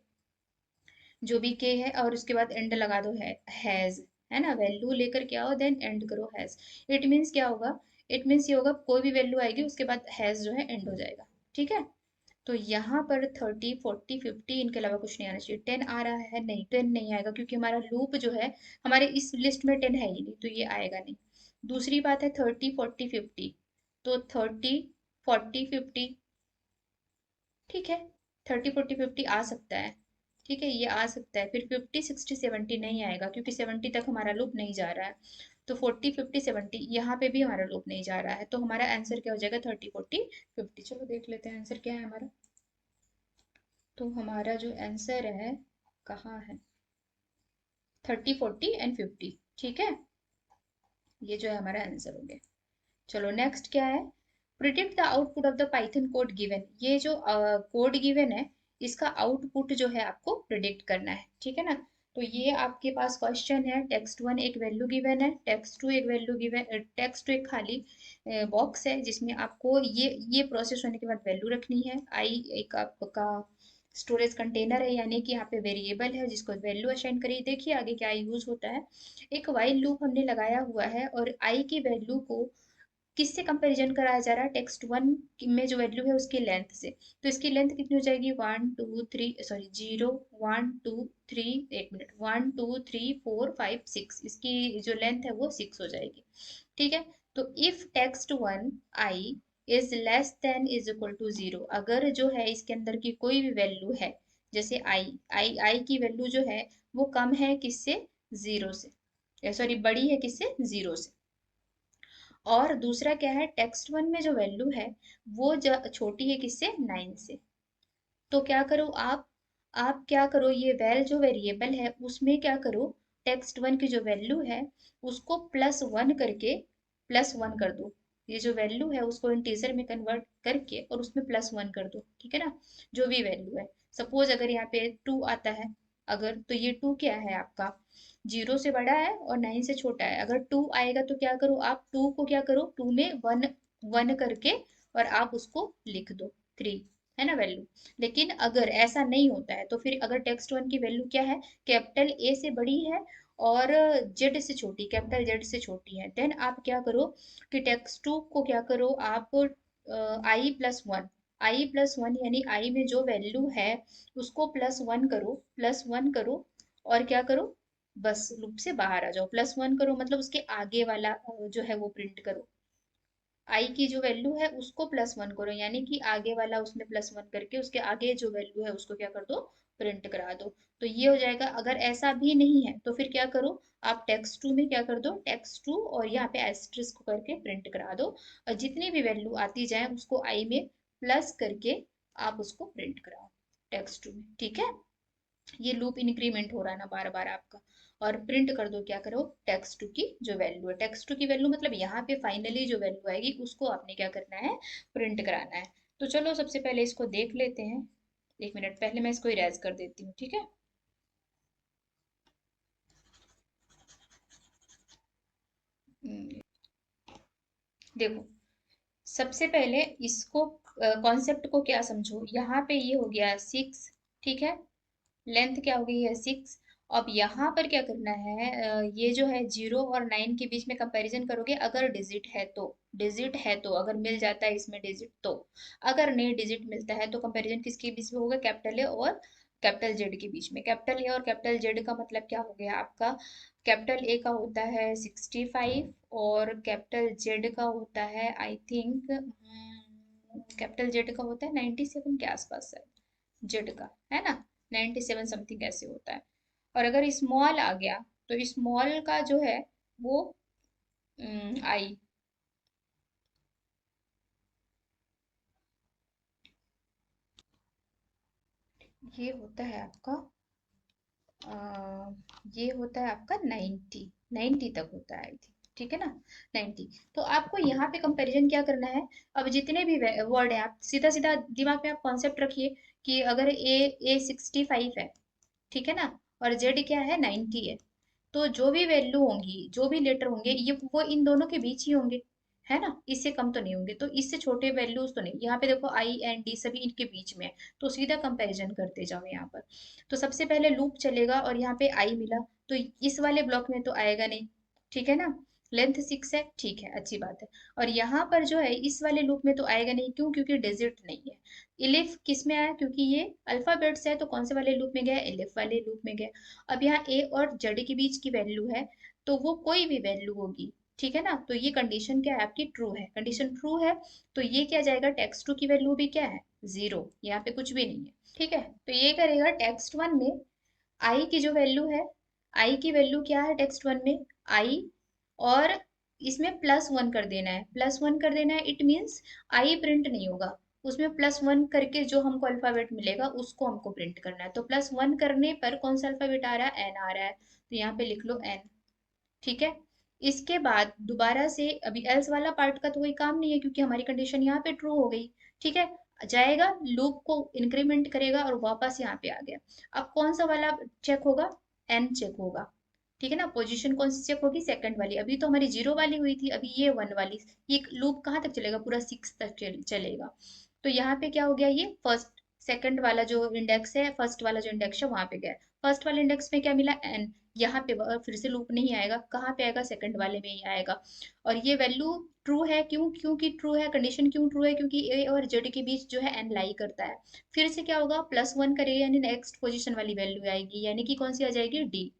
जो भी के है, और उसके बाद एंड लगा दो, हैज, है ना। वैल्यू लेकर के आओ, देन एंड करो हैज। इट मीन्स क्या होगा, इट मीन्स ये होगा कोई भी वैल्यू आएगी उसके बाद हैज जो है एंड हो जाएगा, ठीक है। तो यहाँ पर 30 40 50 इनके अलावा कुछ नहीं आना चाहिए। 10 आ रहा है, नहीं 10 नहीं आएगा क्योंकि हमारा लूप जो है, हमारे इस लिस्ट में 10 है ही नहीं, तो ये आएगा नहीं। दूसरी बात है 30 40 50, तो 30 40 50, ठीक है। 30 40 50 आ सकता है, ठीक है, ये आ सकता है। फिर 50 60 70 नहीं आएगा क्योंकि 70 तक हमारा लूप नहीं जा रहा है। तो 40 50 70 यहाँ पे भी हमारा लूप नहीं जा रहा है, तो हमारा आंसर क्या हो जाएगा, 30 40 50। चलो देख लेते हैं आंसर क्या है हमारा। तो हमारा जो आंसर है, कहाँ है, 30 40 एंड 50, ठीक है। ये जो है हमारा आंसर हो गया। चलो नेक्स्ट क्या है, predict the output of the Python code given. ये जो कोड गिवन है इसका आउटपुट जो है आपको प्रिडिक्ट करना है, ठीक है ना। तो ये आपके पास क्वेश्चन है, टेक्स्ट 1 एक वैल्यू गिवन है, टेक्स्ट 2 एक वैल्यू गिवन, टेक्स्ट 2 एक खाली बॉक्स है जिसमें आपको ये प्रोसेस होने के बाद वैल्यू रखनी है। आई एक आपका स्टोरेज कंटेनर है, यानी कि यहाँ पे वेरिएबल है जिसको वैल्यू असाइन करिए। देखिए आगे क्या यूज होता है। एक वाइल लूप हमने लगाया हुआ है और आई की वैल्यू को किससे कंपैरिजन कराया जा रहा है? टेक्स्ट वन में जो वैल्यू है उसकी लेंथ से। तो इसकी लेंथ कितनी हो जाएगी? 0 एक मिनट, 1 2 3 4 5 6, इसकी जो लेंथ है वो 6 हो जाएगी। ठीक है। तो if text one I is less than is equal to 0, अगर जो है इसके अंदर की कोई भी वैल्यू है, जैसे आई की वैल्यू जो है वो कम है किससे? 0 से, सॉरी बड़ी है किससे? 0 से। और दूसरा क्या है? टेक्स्ट वन में जो वैल्यू है वो छोटी है किससे? 9 से। तो क्या करो आप क्या करो, ये वैल जो वेरिएबल है उसमें क्या करो, टेक्स्ट वन की जो वैल्यू है उसको +1 करके +1 कर दो। ये जो वैल्यू है उसको इंटीजर में कन्वर्ट करके और उसमें +1 कर दो। ठीक है ना? जो भी वैल्यू है, सपोज अगर यहाँ पे 2 आता है, अगर तो ये 2 क्या है आपका? 0 से बड़ा है और 9 से छोटा है। अगर 2 आएगा तो क्या करो आप, 2 को क्या करो, 2 में 1 1 करके और आप उसको लिख दो 3, है ना वैल्यू। लेकिन अगर ऐसा नहीं होता है तो फिर अगर टेक्स्ट वन की वैल्यू क्या है, कैपिटल ए से बड़ी है और जेड से छोटी, कैपिटल जेड से छोटी है, देन आप क्या करो कि टेक्स्ट टू को क्या करो आप, आई प्लस वन यानी आई में जो वैल्यू है उसको +1 करो और क्या करो, बस लूप से बाहर आ जाओ। +1 करो मतलब उसके आगे वाला जो है वो प्रिंट करो। आई की जो वैल्यू है उसको +1 करो, यानी कि आगे वाला उसमें +1 करके उसके आगे जो वैल्यू है उसको क्या कर दो, प्रिंट करा दो। तो ये हो जाएगा। अगर ऐसा भी नहीं है तो फिर क्या करो आप, टेक्स्ट टू में क्या कर दो, टेक्स्ट टू और यहाँ पे एस्ट्रिस्क करके प्रिंट करा दो, और जितनी भी वैल्यू आती जाए उसको आई में प्लस करके आप उसको प्रिंट कराओ टेक्स्ट टू में। ठीक है? ये लूप इंक्रीमेंट हो रहा है ना बार बार आपका। और प्रिंट कर दो, क्या करो, टेक्स्ट टू की जो वैल्यू है, टेक्स्ट टू की वैल्यू मतलब यहाँ पे फाइनली जो वैल्यू आएगी उसको आपने क्या करना है, प्रिंट कराना है। तो चलो सबसे पहले इसको देख लेते हैं। एक मिनट, पहले मैं इसको इरेज कर देती हूँ। ठीक है? हम्म, देखो, सबसे पहले इसको कॉन्सेप्ट को क्या समझो, यहाँ पे ये हो गया 6। ठीक है? लेंथ क्या हो गई है? 6। अब यहाँ पर क्या करना है, ये जो है 0 और 9 के बीच में कंपैरिजन करोगे, अगर डिजिट है तो, डिजिट है तो, अगर मिल जाता है इसमें डिजिट तो। अगर नहीं डिजिट मिलता है तो कंपैरिजन किसके बीच में होगा? कैपिटल ए और कैपिटल जेड के बीच में। कैपिटल ए और कैपिटल जेड का मतलब क्या हो गया आपका? कैपिटल ए का होता है 65 और कैपिटल जेड का होता है आई थिंक, कैपिटल जेड का होता है 97 के आसपास है, जेड का, है ना? 97 समथिंग ऐसे होता है। और अगर स्मॉल आ गया तो स्मॉल का जो है वो आई, ये होता है आपका अ, ये होता है आपका 90 तक होता है आई थिंक। ठीक है ना? 90। तो आपको यहाँ पे कंपैरिजन क्या करना है, अब जितने भी वर्ड है आप सीधा सीधा दिमाग में आप कॉन्सेप्ट रखिए कि अगर ए 65 है, ठीक है ना, और जेड क्या है, 90 है, तो जो भी वैल्यू होंगी, जो भी लेटर होंगे, ये वो इन दोनों के बीच ही होंगे, है ना? इससे कम तो नहीं होंगे। तो इससे छोटे वैल्यूज तो नहीं, यहाँ पे देखो आई एंड डी सभी इनके बीच में है, तो सीधा कंपैरिजन करते जाओ यहाँ पर। तो सबसे पहले लूप चलेगा और यहाँ पे आई मिला, तो इस वाले ब्लॉक में तो आएगा नहीं। ठीक है ना? लेंथ 6 है, ठीक है, अच्छी बात है। और यहाँ पर जो है इस वाले लूप में तो आएगा नहीं, क्यों? क्योंकि डिजिट नहीं है। इलिफ किस में आया? क्योंकि ये अल्फाबेट्स है तो कौन से वाले लूप में गया? इलिफ वाले लूप में गया। अब यहाँ ए और जेड के बीच की वैल्यू है, तो वो कोई भी वैल्यू होगी। ठीक है ना? तो ये कंडीशन क्या है आपकी? ट्रू है। कंडीशन ट्रू है तो ये क्या जाएगा, टेक्स्ट टू की वैल्यू भी क्या है? 0। यहाँ पे कुछ भी नहीं है। ठीक है? तो ये करेगा टेक्स्ट वन में आई की जो वैल्यू है, आई की वैल्यू क्या है टेक्स्ट वन में? आई, और इसमें +1 कर देना है, +1 कर देना है, इट मीन्स आई प्रिंट नहीं होगा, उसमें +1 करके जो हमको अल्फाबेट मिलेगा उसको हमको प्रिंट करना है। तो +1 करने पर कौन सा अल्फाबेट आ रहा है? एन आ रहा है, तो यहाँ पे लिख लो एन। ठीक है? इसके बाद दोबारा से, अभी एल्स वाला पार्ट का तो कोई काम नहीं है क्योंकि हमारी कंडीशन यहाँ पे ट्रू हो गई। ठीक है? जाएगा लूप को इंक्रीमेंट करेगा और वापस यहाँ पे आ गया। अब कौन सा वाला चेक होगा? एन चेक होगा। ठीक है ना? पोजीशन कौन सी चेक होगी? सेकंड वाली। अभी तो हमारी 0 वाली हुई थी, अभी ये 1 वाली। ये लूप कहाँ तक चलेगा? पूरा 6 तक चलेगा। तो यहाँ पे क्या हो गया, ये फर्स्ट सेकंड वाला जो इंडेक्स है, फर्स्ट वाला जो इंडेक्स है वहां पे गया। फर्स्ट वाले इंडेक्स में क्या मिला? एन। यहाँ पे फिर से लूप नहीं आएगा, कहाँ पे आएगा? सेकंड वाले में ही आएगा। और ये वैल्यू ट्रू है, क्यों, क्योंकि ट्रू है, कंडीशन क्यों ट्रू है, क्योंकि ए और जेड के बीच जो है एन लाई करता है। फिर से क्या होगा, +1 करेगा यानी नेक्स्ट पोजीशन वाली वैल्यू आएगी, यानी कि कौन सी आ जाएगी, डी।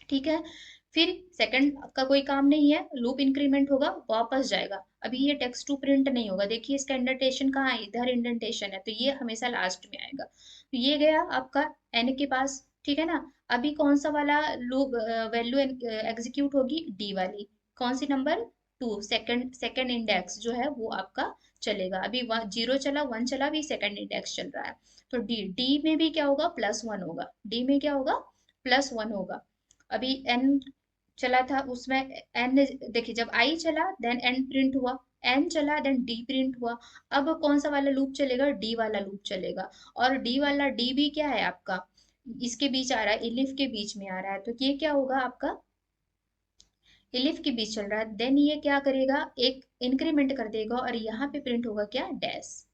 ठीक है। फिर सेकंड का कोई काम नहीं है, लूप इंक्रीमेंट होगा, वापस जाएगा। अभी ये टेक्स्ट टू प्रिंट नहीं होगा, देखिए इसका इंडेंटेशन कहाँ है, इधर इंडेंटेशन है, तो ये हमेशा लास्ट में आएगा। तो ये गया आपका एन के पास। ठीक है ना। अभी कौन सा वाला लूप वैल्यू एग्जीक्यूट होगी, डी वाली। कौन सी, नंबर 2, सेकंड सेकंड इंडेक्स जो है वो आपका चलेगा। अभी 0 चला, 1 चला, अभी सेकंड इंडेक्स चल रहा है। तो डी डी में भी क्या होगा, +1 होगा, डी में क्या होगा, +1 होगा। अभी एन चला था उसमें, एन, देखिए जब आई चला देन एन प्रिंट हुआ, एन चला देन डी प्रिंट हुआ। अब कौन सा वाला लूप चलेगा, डी वाला लूप चलेगा। और डी वाला, डी भी क्या है आपका, इसके बीच आ रहा है, इलिफ के बीच में आ रहा है, तो ये क्या होगा आपका, इलिफ के बीच चल रहा है। देन ये क्या करेगा, एक इंक्रीमेंट कर देगा और यहाँ पे प्रिंट होगा क्या, डैश।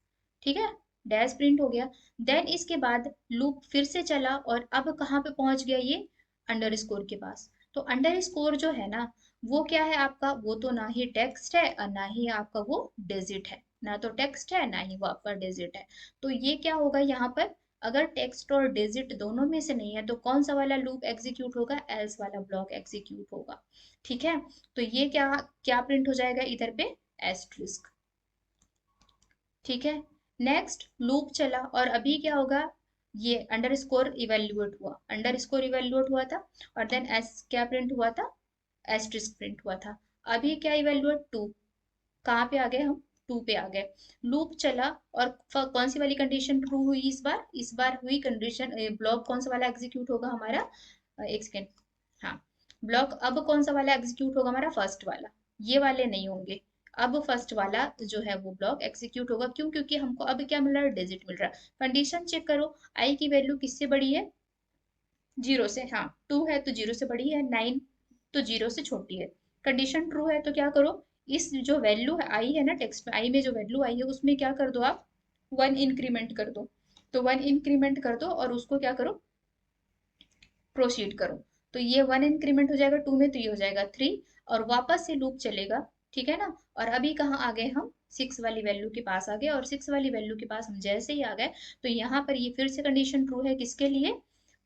ठीक है, डैश प्रिंट हो गया। देन इसके बाद लूप फिर से चला और अब कहाँ पे पहुंच गया ये, अंडर स्कोर के पास। तो अंडर स्कोर जो है ना, वो क्या है आपका, वो तो ना ही टेक्स्ट है और ना ही आपका वो डिजिट है, ना तो टेक्स्ट है ना ही वो आपका डिजिट है। तो ये क्या होगा यहाँ पर, अगर टेक्स्ट और डिजिट दोनों में से नहीं है तो कौन सा वाला लूप एग्जीक्यूट होगा, एल्स वाला ब्लॉक एग्जीक्यूट होगा। ठीक है। तो ये क्या क्या प्रिंट हो जाएगा इधर पे, एस्ट्रिस्क। ठीक है। नेक्स्ट लूप चला और अभी क्या होगा, ये अंडर स्कोर इवेल्युएट हुआ, अंडर स्कोर इवेल्युएट हुआ था, और देन एस क्या प्रिंट हुआ था, एस्ट्रिस्क प्रिंट हुआ था। अभी क्या इवेल्युएट, 2, कहाँ पे आ गए हम, 2 पे आ गए। लूप चला और कौन सी वाली कंडीशन ट्रू हुई इस बार हुई कंडीशन, ब्लॉक कौन सा वाला एग्जीक्यूट होगा हमारा, एक सेकेंड, हाँ, ब्लॉक अब कौन सा वाला एग्जीक्यूट होगा हमारा, फर्स्ट वाला, ये वाले नहीं होंगे। अब फर्स्ट वाला जो है वो ब्लॉक एग्जीक्यूट होगा, क्यों, क्योंकि हमको अब क्या मिल रहा है, डिजिट मिल रहा है। कंडीशन चेक करो, आई की वैल्यू किससे बड़ी है, 0 से, हाँ, 2 है तो 0 से बड़ी है, 9 तो 0 से छोटी है। कंडीशन ट्रू है तो क्या करो, इस जो वैल्यू है आई है ना, टेक्स्ट में आई में जो वैल्यू आई है उसमें क्या कर दो आप, 1 इंक्रीमेंट कर दो। तो 1 इंक्रीमेंट कर दो और उसको क्या करो, प्रोसीड करो। तो ये 1 इंक्रीमेंट हो जाएगा 2 में, तो ये हो जाएगा 3, और वापस से लूप चलेगा। ठीक है ना। और अभी कहाँ आ गए हम, 6 वाली वैल्यू के पास आ गए, और 6 वाली वैल्यू के पास हम जैसे ही आ गए, तो यहाँ पर ये फिर से कंडीशन ट्रू है, किसके लिए,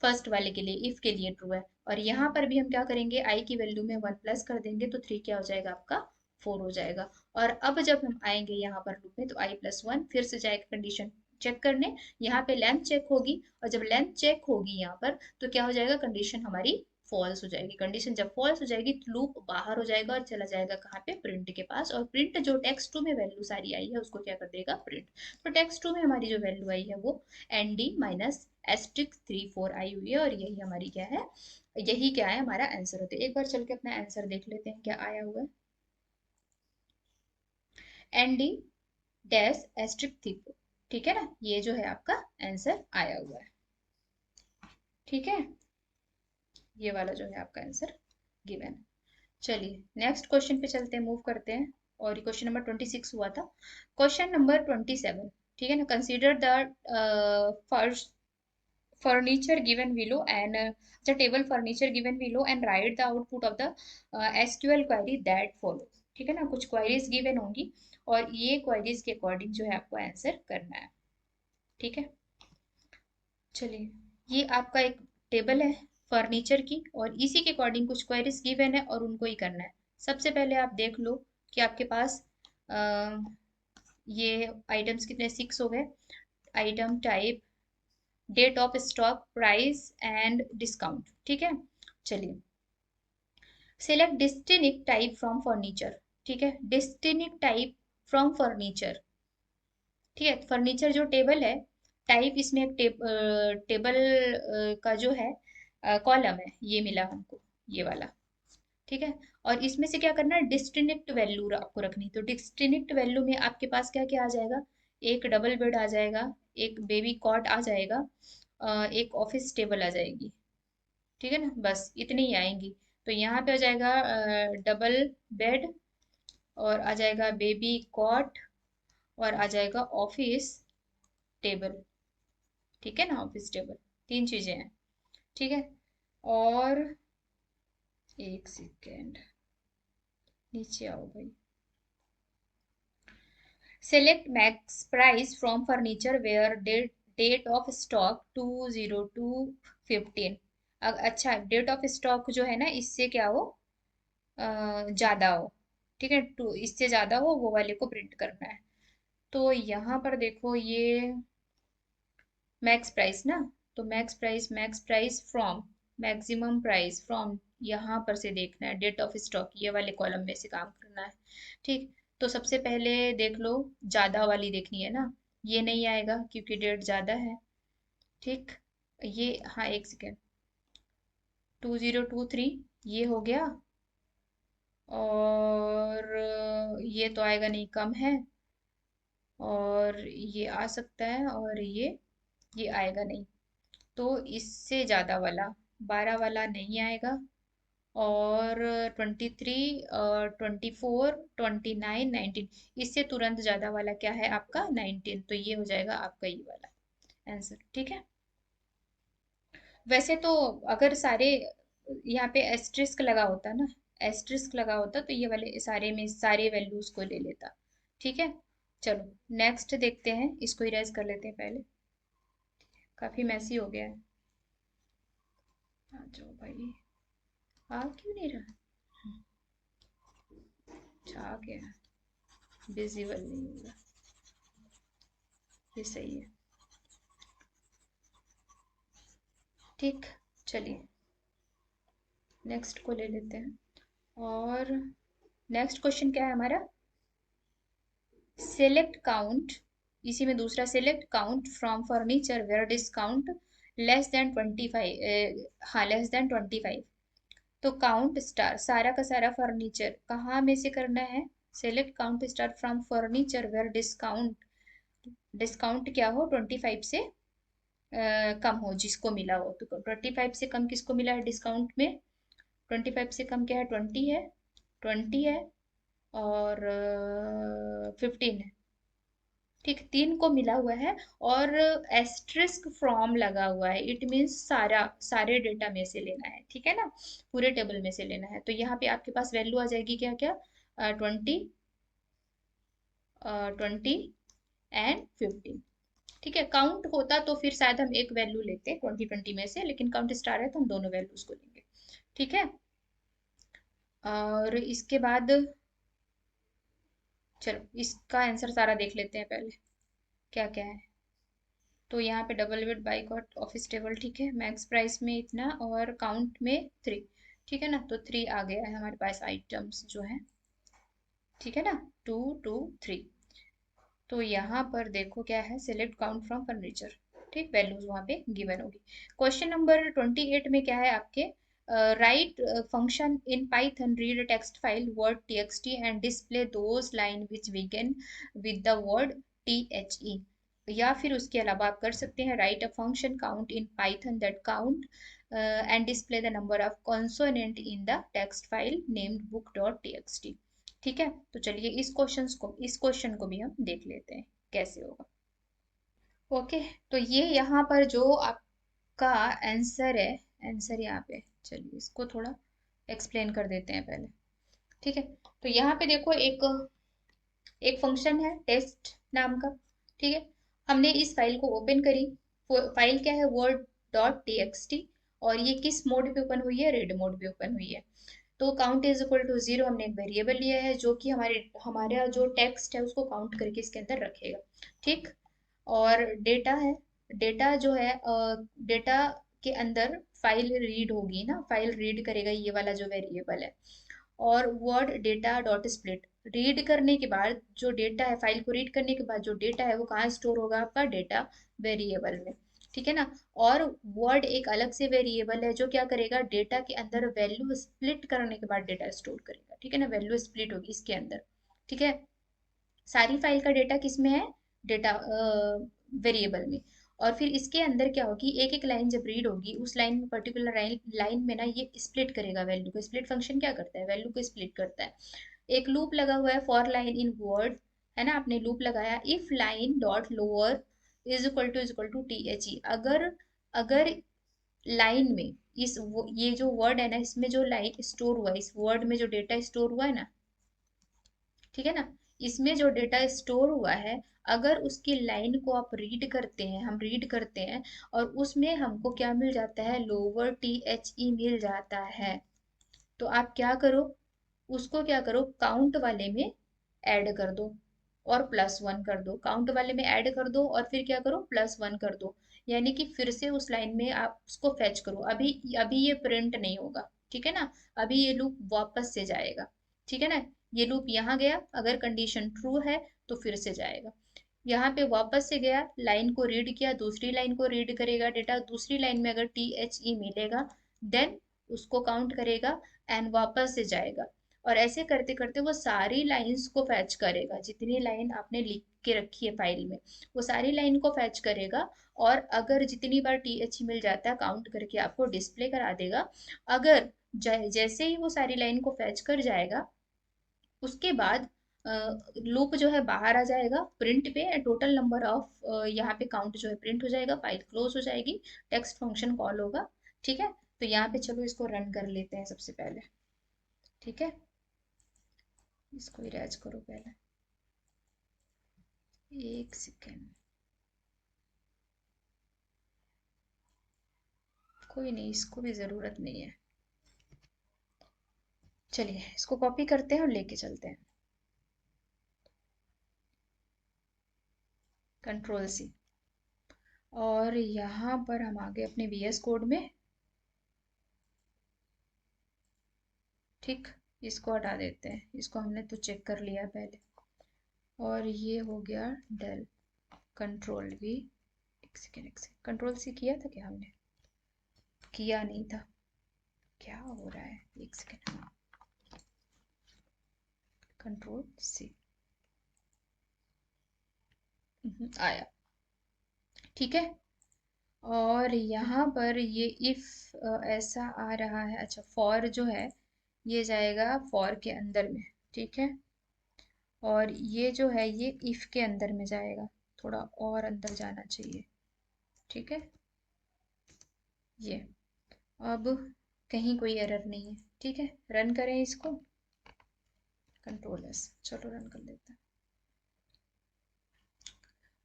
फर्स्ट वाले के लिए, इफ के लिए ट्रू है। और यहाँ पर भी हम क्या करेंगे, आई की वैल्यू में 1 प्लस कर देंगे, तो 3 क्या हो जाएगा आपका, 4 हो जाएगा। और अब जब हम आएंगे यहाँ पर लूप में, तो i+1 फिर से जाएगा कंडीशन चेक करने, यहाँ पे लेंथ चेक होगी, और जब लेंथ चेक होगी यहाँ पर, तो क्या हो जाएगा, कंडीशन हमारी फॉल्स हो जाएगी। कंडीशन जब फॉल्स हो जाएगी तो लूप बाहर हो जाएगा और चला जाएगा कहाँ पे, प्रिंट के पास, और प्रिंट जो टेक्स्ट टू में वैल्यू सारी आई है उसको क्या कर देगा, प्रिंट। तो टेक्स्ट टू में हमारी जो वैल्यू आई है वो ND-*34 आई हुई है, और यही हमारी क्या है, यही क्या है हमारा आंसर होता है। एक बार चल के अपना आंसर देख लेते हैं क्या आया हुआ है, ND-*34। ठीक है ना, ये जो है आपका आंसर आया हुआ है। ठीक है, ये वाला जो है आपका आंसर गिवन है। चलिए नेक्स्ट क्वेश्चन पे चलते हैं, मूव करते हैं। और क्वेश्चन नंबर 26 हुआ था। क्वेश्चन नंबर 27, ठीक है ना, consider the first furniture given below and the table furniture given below and write the output of the SQL query that follows। ठीक है ना, कुछ क्वेरीज गिवन होंगी और ये क्वेरीज के अकॉर्डिंग जो है आपको आंसर करना है। ठीक है, चलिए, ये आपका एक टेबल है फर्नीचर की, और इसी के अकॉर्डिंग कुछ क्वेरीज गिवन है और उनको ही करना है। सबसे पहले आप देख लो कि आपके पास अ, ये आइटम्स कितने, 6 हो गए। Item type, date of stock, price and discount. ठीक है, चलिए, select distinct type from furniture. ठीक है, डिस्टिंक्ट टाइप फ्रॉम फर्नीचर। ठीक है, फर्नीचर जो टेबल है, टाइप इसमें एक टेबल का जो है कॉलम है, ये मिला हमको, ये वाला। ठीक है, और इसमें से क्या करना है, डिस्टिंक्ट वैल्यू आपको रखनी। तो डिस्टिंक्ट वैल्यू में आपके पास क्या क्या आ जाएगा, एक डबल बेड आ जाएगा, एक बेबी कॉट आ जाएगा, एक ऑफिस टेबल आ जाएगी। ठीक है ना, बस इतनी ही आएंगी। तो यहाँ पे आ जाएगा डबल बेड, और आ जाएगा बेबी कॉट, और आ जाएगा ऑफिस टेबल। ठीक है ना, ऑफिस टेबल, 3 चीजें हैं। ठीक है, और एक सेकेंड, नीचे आओ भाई। Select max price from furniture where date of stock 2/02/15। अच्छा, डेट ऑफ स्टॉक जो है ना, इससे क्या हो, ज्यादा हो। ठीक है, टू इससे ज्यादा हो वो वाले को प्रिंट करना है। तो यहाँ पर देखो ये मैक्स प्राइस ना, तो max price from, maximum price from, यहाँ पर से देखना है डेट ऑफ स्टॉक, ये वाले कॉलम में से काम करना है। ठीक, तो सबसे पहले देख लो, ज्यादा वाली देखनी है ना, ये नहीं आएगा क्योंकि डेट ज्यादा है। ठीक, ये, हाँ एक सेकेंड, 2023 ये हो गया, और ये तो आएगा नहीं, कम है, और ये आ सकता है, और ये आएगा नहीं। तो इससे ज़्यादा वाला 12 वाला नहीं आएगा, और 23, 24, 29, 19, इससे तुरंत ज़्यादा वाला क्या है आपका 19, तो ये हो जाएगा आपका ये वाला आंसर। ठीक है, वैसे तो अगर सारे यहाँ पे एस्ट्रिस्क लगा होता ना, एस्ट्रिस्क लगा होता तो ये वाले सारे में सारे वैल्यूज को ले लेता। ठीक है, चलो नेक्स्ट देखते हैं, इसको इरेज कर लेते हैं पहले, काफी मैसी हो गया है। आ जाओ भाई, आ क्यों नहीं रहा, अच्छा आ गया, विजिबल नहीं होगा, ये सही है। ठीक, चलिए नेक्स्ट को ले लेते हैं, और नेक्स्ट क्वेश्चन क्या है हमारा, सेलेक्ट काउंट, इसी में दूसरा, select count from furniture where discount less than 25, हाँ लेस देन 25। तो काउंट स्टार, सारा का सारा फर्नीचर कहाँ में से करना है, select count star from furniture where discount, discount क्या हो 25 से कम हो, जिसको मिला हो, तो 25 से कम किसको मिला है डिस्काउंट में, 25 से कम क्या है, 20 है, 20 है, और 15 है। ठीक, तीन को मिला हुआ है, और एस्ट्रिस्क फ्रॉम लगा हुआ है, इट मीन्स सारा, सारे डेटा में से लेना है। ठीक है ना, पूरे टेबल में से लेना है, तो यहाँ पे आपके पास वैल्यू आ जाएगी क्या क्या, 20, 20 एंड 15। ठीक है, काउंट होता तो फिर शायद हम एक वैल्यू लेते 20 20 में से, लेकिन काउंट स्टार है तो हम दोनों वैल्यूज को लेंगे। ठीक है, और इसके बाद चलो इसका आंसर सारा देख लेते हैं पहले, क्या क्या है। तो यहाँ पे double bed boycott office table, ठीक है, मैक्स प्राइस में इतना, और काउंट में 3। ठीक है ना, तो 3 आ गया है हमारे पास आइटम्स जो है। ठीक है ना, 2 2 3। तो यहाँ पर देखो क्या है, सिलेक्ट काउंट फ्रॉम फर्नीचर। ठीक, वैल्यूज वहाँ पे गिवन होगी। क्वेश्चन नंबर 28 में क्या है आपके, right function in Python read text file word txt and display those line which begin with the word the, या फिर उसके अलावा आप कर सकते हैं, right a function count in Python that count and display the number of consonant in the text file named book dot txt। ठीक है, तो चलिए इस क्वेश्चन को भी हम देख लेते हैं कैसे होगा। ओके, तो ये यहाँ पर जो आपका आंसर है, आंसर यहाँ पे, चलिए इसको थोड़ा एक्सप्लेन कर देते हैं पहले। ठीक है, तो यहाँ पे देखो एक एक फंक्शन है टेस्ट नाम का। ठीक है, हमने इस फाइल को ओपन करी, फाइल क्या है, वर्ड डॉट टी, और ये किस मोड पे ओपन हुई है, रीड मोड पे ओपन हुई है। तो काउंट इज इक्वल टू 0, हमने एक वेरिएबल लिया है जो कि हमारा जो टेक्स्ट है उसको काउंट करके इसके अंदर रखेगा। ठीक, और डेटा है, डेटा जो है, डेटा के अंदर फाइल रीड होगी ना, फाइल रीड करेगा ये वाला जो वेरिएबल है। और word data dot split, read करने के बाद जो डेटा है, फाइल को रीड करने के बाद जो डेटा है वो कहाँ स्टोर होगा, आपका डेटा वेरिएबल में। ठीक है ना, और वर्ड एक अलग से वेरिएबल है जो क्या करेगा, डेटा के अंदर वैल्यू स्प्लिट करने के बाद डेटा स्टोर करेगा। ठीक है ना, वैल्यू स्प्लिट होगी इसके अंदर। ठीक है, सारी फाइल का डेटा किस में है, डेटा वेरिएबल में। और फिर इसके अंदर क्या होगी, एक एक लाइन जब रीड होगी, उस लाइन में, पर्टिकुलर लाइन में ना, ये स्प्लिट करेगा वैल्यू को। स्प्लिट फंक्शन क्या करता है, वैल्यू को स्प्लिट करता है। एक लूप लगा हुआ है फॉर लाइन इन वर्ड, है ना, आपने लूप लगाया, if line dot lower is equal to T अगर, अगर लाइन में ये जो वर्ड है ना, इसमें जो लाइन स्टोर हुआ है, इस वर्ड में जो डेटा स्टोर हुआ है ना, ठीक है ना, इसमें जो डेटा स्टोर हुआ है, अगर उसकी लाइन को आप रीड करते हैं, हम रीड करते हैं, और उसमें हमको क्या मिल जाता है, लोअर टी एच ई मिल जाता है, तो आप क्या करो, उसको क्या करो, काउंट वाले में ऐड कर दो और +1 कर दो, काउंट वाले में ऐड कर दो और फिर क्या करो, +1 कर दो। यानी कि फिर से उस लाइन में आप उसको फेच करो। अभी अभी ये प्रिंट नहीं होगा, ठीक है ना, अभी ये लूप वापस से जाएगा, ठीक है ना, ये लूप यहाँ गया, अगर कंडीशन ट्रू है तो फिर से जाएगा, यहाँ पे वापस से गया, लाइन को रीड किया, दूसरी लाइन को रीड करेगा डेटा, दूसरी लाइन में अगर टी एच ई मिलेगा, देन उसको काउंट करेगा एंड वापस से जाएगा। और ऐसे करते करते वो सारी लाइंस को फैच करेगा, जितनी लाइन आपने लिख के रखी है फाइल में, वो सारी लाइन को फैच करेगा। और अगर जितनी बार टी एच मिल जाता है काउंट करके आपको डिस्प्ले करा देगा। अगर जैसे ही वो सारी लाइन को फैच कर जाएगा, उसके बाद लूप जो है बाहर आ जाएगा, प्रिंट पे टोटल नंबर ऑफ, यहाँ पे काउंट जो है प्रिंट हो जाएगा, फाइल क्लोज हो जाएगी, टेक्स्ट फंक्शन कॉल होगा। ठीक है, तो यहाँ पे चलो इसको रन कर लेते हैं सबसे पहले। ठीक है, इसको इरेज करो पहले, एक सेकेंड, कोई नहीं, इसको भी ज़रूरत नहीं है। चलिए इसको कॉपी करते हैं और लेके चलते हैं, कंट्रोल C। और यहाँ पर हम आगे अपने VS कोड में, ठीक, इसको हटा देते हैं, इसको हमने तो चेक कर लिया पहले। और ये हो गया डेल, कंट्रोल V, एक सेकेंड एक सेकेंड, कंट्रोल C किया था क्या हमने, किया नहीं था, क्या हो रहा है, एक सेकेंड, कंट्रोल C, आया, ठीक है। और यहाँ पर ये इफ ऐसा आ रहा है, अच्छा फॉर जो है ये जाएगा फॉर के अंदर में, ठीक है, और ये जो है ये इफ के अंदर में जाएगा, थोड़ा और अंदर जाना चाहिए, ठीक है, ये, अब कहीं कोई एरर नहीं है, ठीक है, रन करें इसको, कंट्रोल S, चलो रन कर लेते हैं।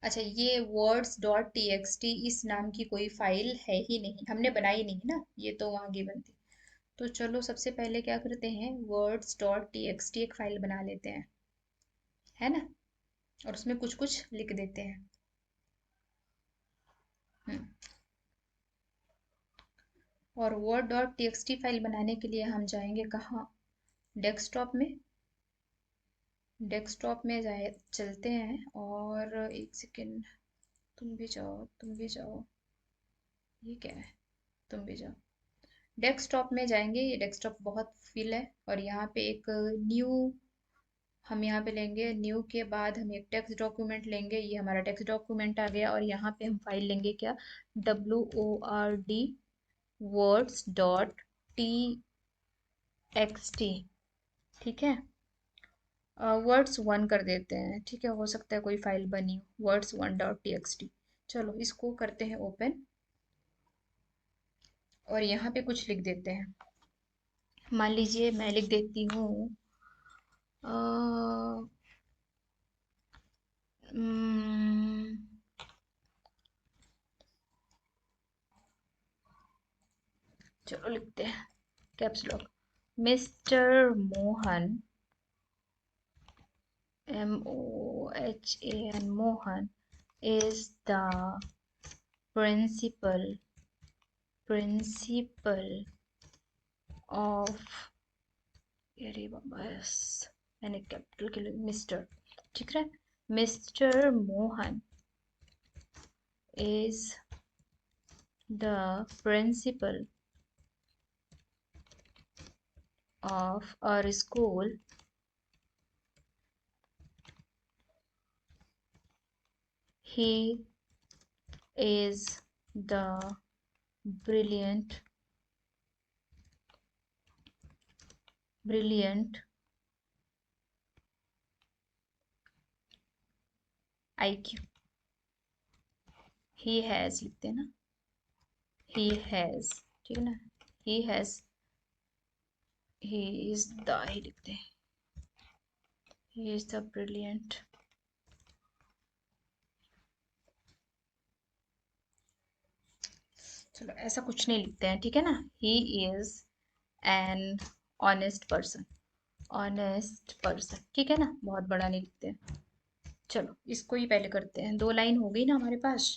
अच्छा, ये words.txt इस नाम की कोई फाइल है ही नहीं, हमने बनाई नहीं ना, ये तो वहाँ गिवन थी। तो चलो सबसे पहले क्या करते हैं, words.txt एक फाइल बना लेते हैं, है ना, और उसमें कुछ कुछ लिख देते हैं। हम्म, और word.txt फाइल बनाने के लिए हम जाएंगे कहाँ, डेस्कटॉप में, डेस्कटॉप में जाए चलते हैं, और एक सेकेंड, तुम भी जाओ, तुम भी जाओ, ये क्या है, तुम भी जाओ, डेस्कटॉप में जाएंगे, ये डेस्कटॉप बहुत फिल है, और यहाँ पे एक न्यू, हम यहाँ पे लेंगे न्यू के बाद हम एक टेक्स्ट डॉक्यूमेंट लेंगे, ये हमारा टेक्स्ट डॉक्यूमेंट आ गया, और यहाँ पे हम फाइल लेंगे क्या, WORD words.txt, ठीक है, words1 कर देते हैं, ठीक है, हो सकता है कोई फाइल बनी हो, words1.txt। चलो इसको करते हैं ओपन, और यहाँ पे कुछ लिख देते हैं, मान लीजिए मैं लिख देती हूँ, अ, उम्म, चलो लिखते हैं caps lock, mister Mohan, MOHAN, Mohan is the principal of, अरे बाबा यस, मैंने कैपिटल के लिए मिस्टर, ठीक है, mister Mohan is the principal of our school, he is the brilliant IQ, he has लिखते हैं ना, he has, ठीक है ना, he has, he is the, ही लिखते हैं, ही इज द ब्रिलियंट। चलो ऐसा कुछ नहीं लिखते हैं, ठीक है ना। He is an honest person, honest person, ठीक है ना, बहुत बड़ा नहीं लिखते हैं। चलो इसको ही पहले करते हैं, 2 लाइन हो गई ना हमारे पास।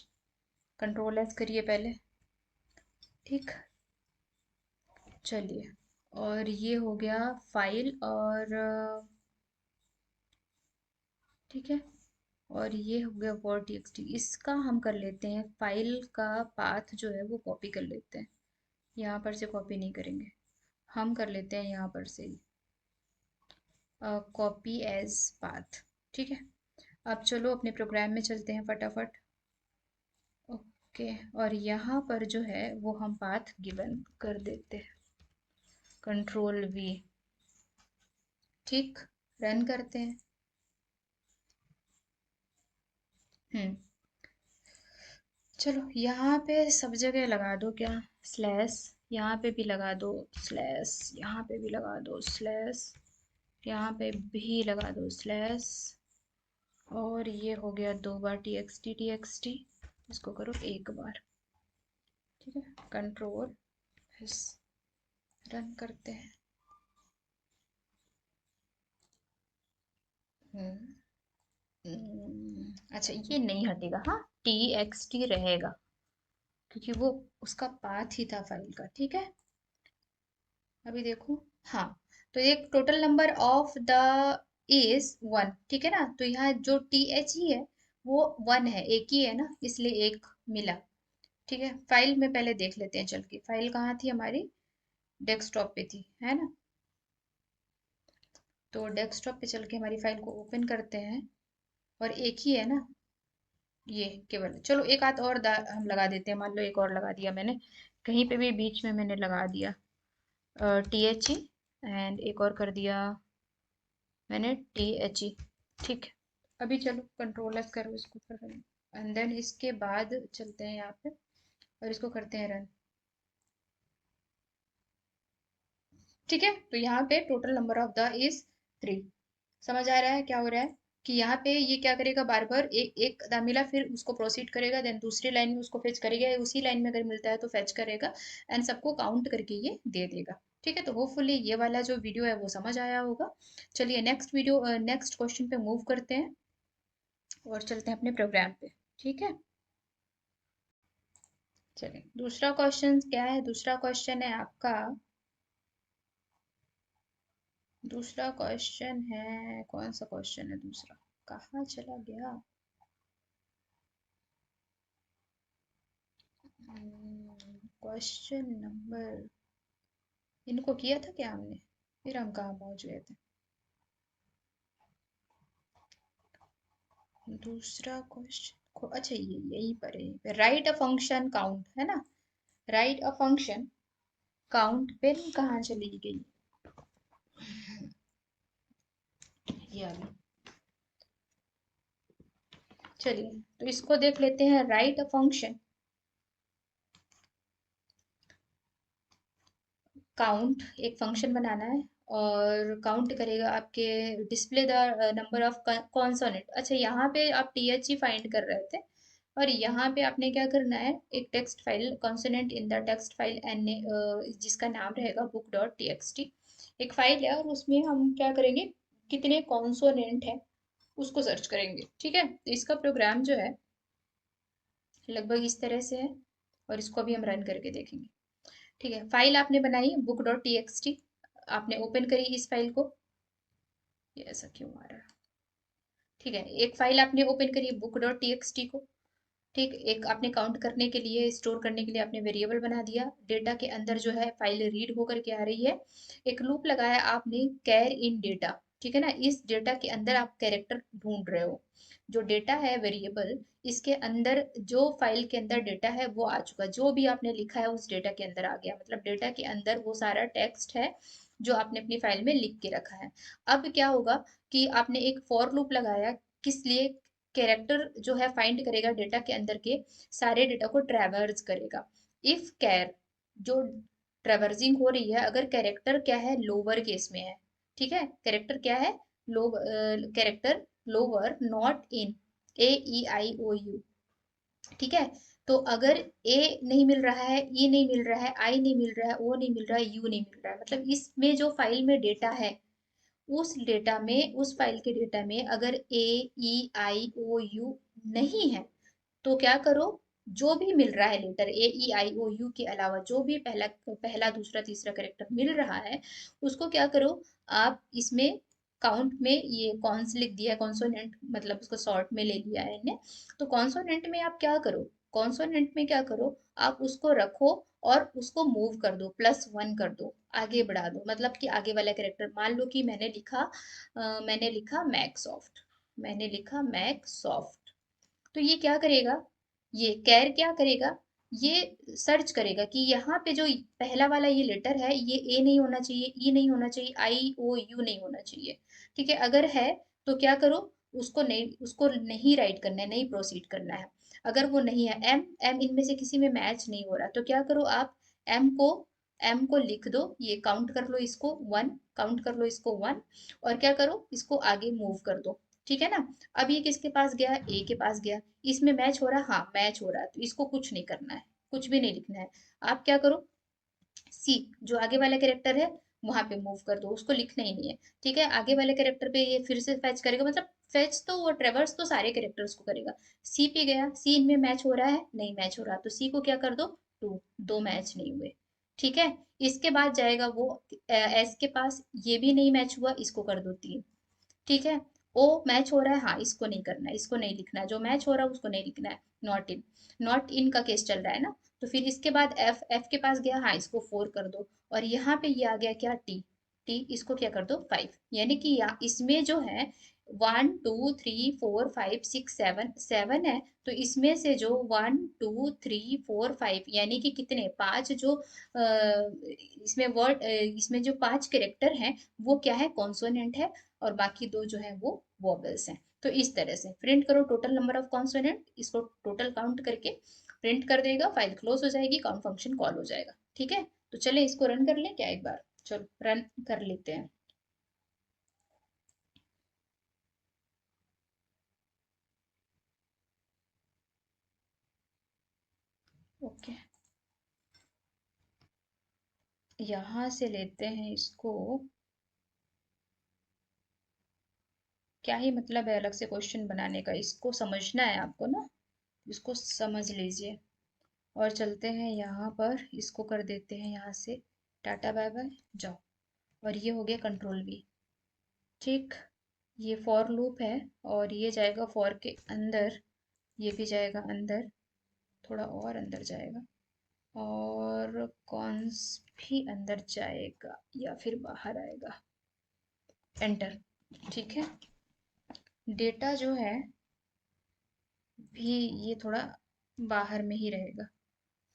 कंट्रोल एस करिए पहले, ठीक। चलिए, और ये हो गया फाइल, और ठीक है, और ये हो गया वर्ड टीएक्सटी। इसका हम कर लेते हैं, फाइल का पाथ जो है वो कॉपी कर लेते हैं। यहाँ पर से कॉपी नहीं करेंगे, हम कर लेते हैं यहाँ पर से कॉपी एज पाथ, ठीक है। अब चलो अपने प्रोग्राम में चलते हैं फटाफट। ओके, और यहाँ पर जो है वो हम पाथ गिवन कर देते हैं, कंट्रोल वी, ठीक। रन करते हैं। हम्म, चलो यहाँ पे सब जगह लगा दो क्या, स्लैश, यहाँ पे भी लगा दो स्लैश, यहाँ पे भी लगा दो स्लैश, यहाँ पे भी लगा दो स्लैश, और ये हो गया 2 बार टीएक्सटी टीएक्सटी, इसको करो 1 बार, ठीक है। कंट्रोल एस, रन करते हैं। हम्म, अच्छा ये नहीं हटेगा, हाँ, टीएक्सटी रहेगा, क्योंकि वो उसका पाथ ही था फाइल का, ठीक है। अभी देखो, हाँ, तो एक total number of the is 1, ठीक है ना, तो यहाँ जो टी एच ही है वो 1 है, एक ही है ना, इसलिए एक मिला, ठीक है। फाइल में पहले देख लेते हैं चल के, फाइल कहाँ थी हमारी, डेस्कटॉप पे थी, है ना। तो डेस्कटॉप पे चल के हमारी फाइल को ओपन करते हैं, और एक ही है ना, ये केवल, चलो एक आध और हम लगा देते हैं, मान लो एक और लगा दिया मैंने, कहीं पे भी बीच में मैंने लगा दिया टी एच ई, एंड एक और कर दिया मैंने टी एच ई, ठीक है। अभी चलो कंट्रोल एस करो इसको, एंड देन इसके बाद चलते हैं यहाँ पे और इसको करते हैं रन, ठीक है। तो यहाँ पे total number of the is 3। समझ आ रहा है क्या हो रहा है, कि यहाँ पे ये क्या करेगा, बार बार एक एक दा मिला, फिर उसको प्रोसीड करेगा, देन दूसरी लाइन में उसको फेच करेगा, उसी लाइन में अगर मिलता है तो फेच करेगा, एंड सबको काउंट करके ये दे देगा, ठीक है। तो होपफुली ये वाला जो वीडियो है वो समझ आया होगा। चलिए नेक्स्ट वीडियो, नेक्स्ट क्वेश्चन पे मूव करते हैं और चलते हैं अपने प्रोग्राम पे, ठीक है। चलिए दूसरा क्वेश्चन क्या है, दूसरा क्वेश्चन है आपका, दूसरा क्वेश्चन है, कौन सा क्वेश्चन है दूसरा, कहाँ चला गया, क्वेश्चन नंबर, इनको किया था क्या हमने, फिर हम कहाँ पहुंच गए थे। दूसरा क्वेश्चन, अच्छा ये यही पर है, राइट अ फंक्शन काउंट, है ना, write a function count, pen कहाँ चली गई, ये वाली। चलिए तो इसको देख लेते हैं, राइट अ फंक्शन काउंट, एक फंक्शन बनाना है, और काउंट करेगा आपके, display the number of consonant. अच्छा यहाँ पे आप टी एच ही फाइंड कर रहे थे, और यहाँ पे आपने क्या करना है, एक text file, consonant in the text file an, जिसका नाम रहेगा book dot T x T, एक फाइल है, और उसमें हम क्या करेंगे, कितने कॉन्सोनेंट है उसको सर्च करेंगे, ठीक है। तो इसका प्रोग्राम जो है लगभग इस तरह से है, और इसको अभी हम रन करके देखेंगे, ठीक है। फाइल आपने बनाई book dot T x T, आपने ओपन करी इस फाइल को, ये ऐसा क्यों आ रहा है, ठीक है। एक फाइल आपने ओपन करी book dot T x T को, ठीक। एक आपने काउंट करने के लिए, स्टोर करने के लिए आपने वेरिएबल बना दिया, डेटा के अंदर जो है फाइल रीड होकर के आ रही है, एक लूप लगाया आपने, कैर इन डेटा, ठीक है ना, इस डेटा के अंदर आप कैरेक्टर ढूंढ रहे हो, जो डेटा है वेरिएबल, इसके अंदर जो फाइल के अंदर डेटा है वो आ चुका, जो भी आपने लिखा है उस डेटा के अंदर आ गया, मतलब डेटा के अंदर वो सारा टेक्स्ट है जो आपने अपनी फाइल में लिख के रखा है। अब क्या होगा कि आपने एक फॉर लूप लगाया, किस लिए, कैरेक्टर जो है फाइंड करेगा डेटा के अंदर के सारे डेटा को ट्रैवर्स करेगा, इफ कैर जो ट्रैवर्सिंग हो रही है, अगर कैरेक्टर क्या है, लोअर केस में है, ठीक है, कैरेक्टर क्या है, लो character lower not in AEIOU। ठीक है, तो अगर ए नहीं मिल रहा है, ई नहीं मिल रहा है, आई नहीं मिल रहा है, ओ नहीं मिल रहा है, यू नहीं मिल रहा है, मतलब इसमें जो फाइल में डेटा है, उस डेटा में, उस फाइल के डेटा में अगर AEIOU नहीं है, तो क्या करो, जो भी मिल रहा है लेटर AEIOU के अलावा जो भी पहला पहला दूसरा तीसरा करेक्टर मिल रहा है, उसको क्या करो, आप इसमें काउंट में ये कॉन्स लिख दिया, कॉन्सोनेंट मतलब उसको शॉर्ट में ले लिया है इन्हें। तो कॉन्सोनेंट में आप क्या करो, कॉन्सोनेंट में क्या करो, आप उसको रखो और उसको मूव कर दो, +1 कर दो, आगे बढ़ा दो, मतलब कि आगे वाला कैरेक्टर, मान लो कि मैंने लिखा मैक्सॉफ्ट, मैंने लिखा मैक्सॉफ्ट, तो ये क्या करेगा, ये कैर क्या करेगा, ये सर्च करेगा कि यहाँ पे जो पहला वाला ये लेटर है, ये ए नहीं होना चाहिए, ई नहीं होना चाहिए, IOU नहीं होना चाहिए। ठीक है, अगर है तो क्या करो, उसको नहीं राइट करना है, नहीं प्रोसीड करना है। अगर वो नहीं है, एम एम इनमें से किसी में मैच नहीं हो रहा, तो क्या करो आप, एम को एम को लिख दो, ये काउंट कर लो इसको 1, काउंट कर लो इसको 1, और क्या करो, इसको आगे मूव कर दो। ठीक है ना, अब ये किसके पास गया, ए के पास गया, इसमें मैच हो रहा है, हाँ मैच हो रहा है, तो इसको कुछ नहीं करना है, कुछ भी नहीं लिखना है। आप क्या करो, सी जो आगे वाला कैरेक्टर है वहां पे मूव कर दो, उसको लिखना ही नहीं है। ठीक है, आगे वाले कैरेक्टर पे ये फिर से फैच करेगा, मतलब फेच तो वो ट्रेवर्स तो सारे कैरेक्टर्स को करेगा। सी पे गया, सी इनमें मैच हो रहा है, नहीं मैच हो रहा, तो सी को क्या कर दो, 2, दो मैच नहीं हुए। ठीक है, इसके बाद जाएगा वो एस के पास, ये भी नहीं मैच हुआ, इसको कर दो 3। ठीक है, ओ मैच हो रहा है, हाँ इसको नहीं करना है, इसको नहीं लिखना है, जो मैच हो रहा है उसको नहीं लिखना है। नॉट इन, नॉट इन का केस चल रहा है ना, तो फिर इसके बाद एफ, एफ के पास गया, हाँ इसको 4 कर दो, और यहाँ पे ये आ गया क्या, टी, टी इसको क्या कर दो 5, यानी कि इसमें जो है 1 2 3 4 5 6 7 7 है, तो इसमें से जो 1 2 3 4 5 यानी कि कितने, 5 जो इसमें वर्ड, इसमें जो 5 कैरेक्टर हैं वो क्या है, कॉन्सोनेंट है, और बाकी 2 जो है वो वॉवेल्स हैं। तो इस तरह से प्रिंट करो टोटल नंबर ऑफ कॉन्सोनेंट, इसको टोटल काउंट करके प्रिंट कर देगा, फाइल क्लोज हो जाएगी, काउंट फंक्शन कॉल हो जाएगा। ठीक है, तो चले इसको रन कर लें क्या एक बार, चलो रन कर लेते हैं। ओके, यहाँ से लेते हैं इसको, क्या ही मतलब है अलग से क्वेश्चन बनाने का, इसको समझना है आपको ना, इसको समझ लीजिए। और चलते हैं यहाँ पर, इसको कर देते हैं यहाँ से टाटा बाय बाय, जाओ। और ये हो गया कंट्रोल V। ठीक, ये फॉर लूप है, और ये जाएगा फॉर के अंदर, ये भी जाएगा अंदर, थोड़ा और अंदर जाएगा, और कॉन्स भी अंदर जाएगा या फिर बाहर आएगा, एंटर। ठीक है, डेटा जो है भी ये थोड़ा बाहर में ही रहेगा,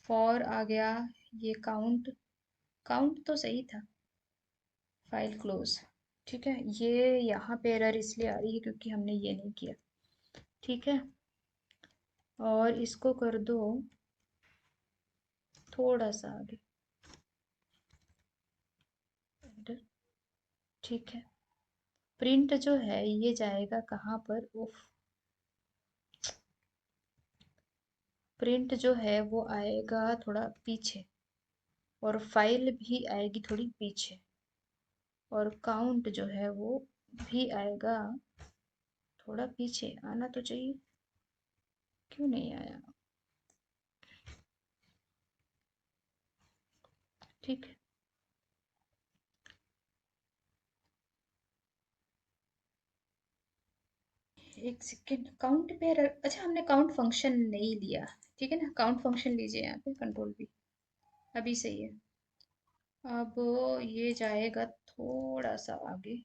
फॉर आ गया, ये काउंट, काउंट तो सही था, फाइल क्लोज। ठीक है, ये यहाँ पे एरर इसलिए आ रही है क्योंकि हमने ये नहीं किया। ठीक है, और इसको कर दो थोड़ा सा आगे, एंटर। ठीक है, प्रिंट जो है ये जाएगा कहाँ पर, उफ, प्रिंट जो है वो आएगा थोड़ा पीछे, और फाइल भी आएगी थोड़ी पीछे, और काउंट जो है वो भी आएगा थोड़ा पीछे, आना तो चाहिए, क्यों नहीं आया। ठीक है, एक सेकेंड, काउंट पे अच्छा हमने काउंट फंक्शन नहीं लिया। ठीक है ना, काउंट फंक्शन लीजिए यहाँ पे, कंट्रोल V, अभी सही है। अब ये जाएगा थोड़ा सा आगे,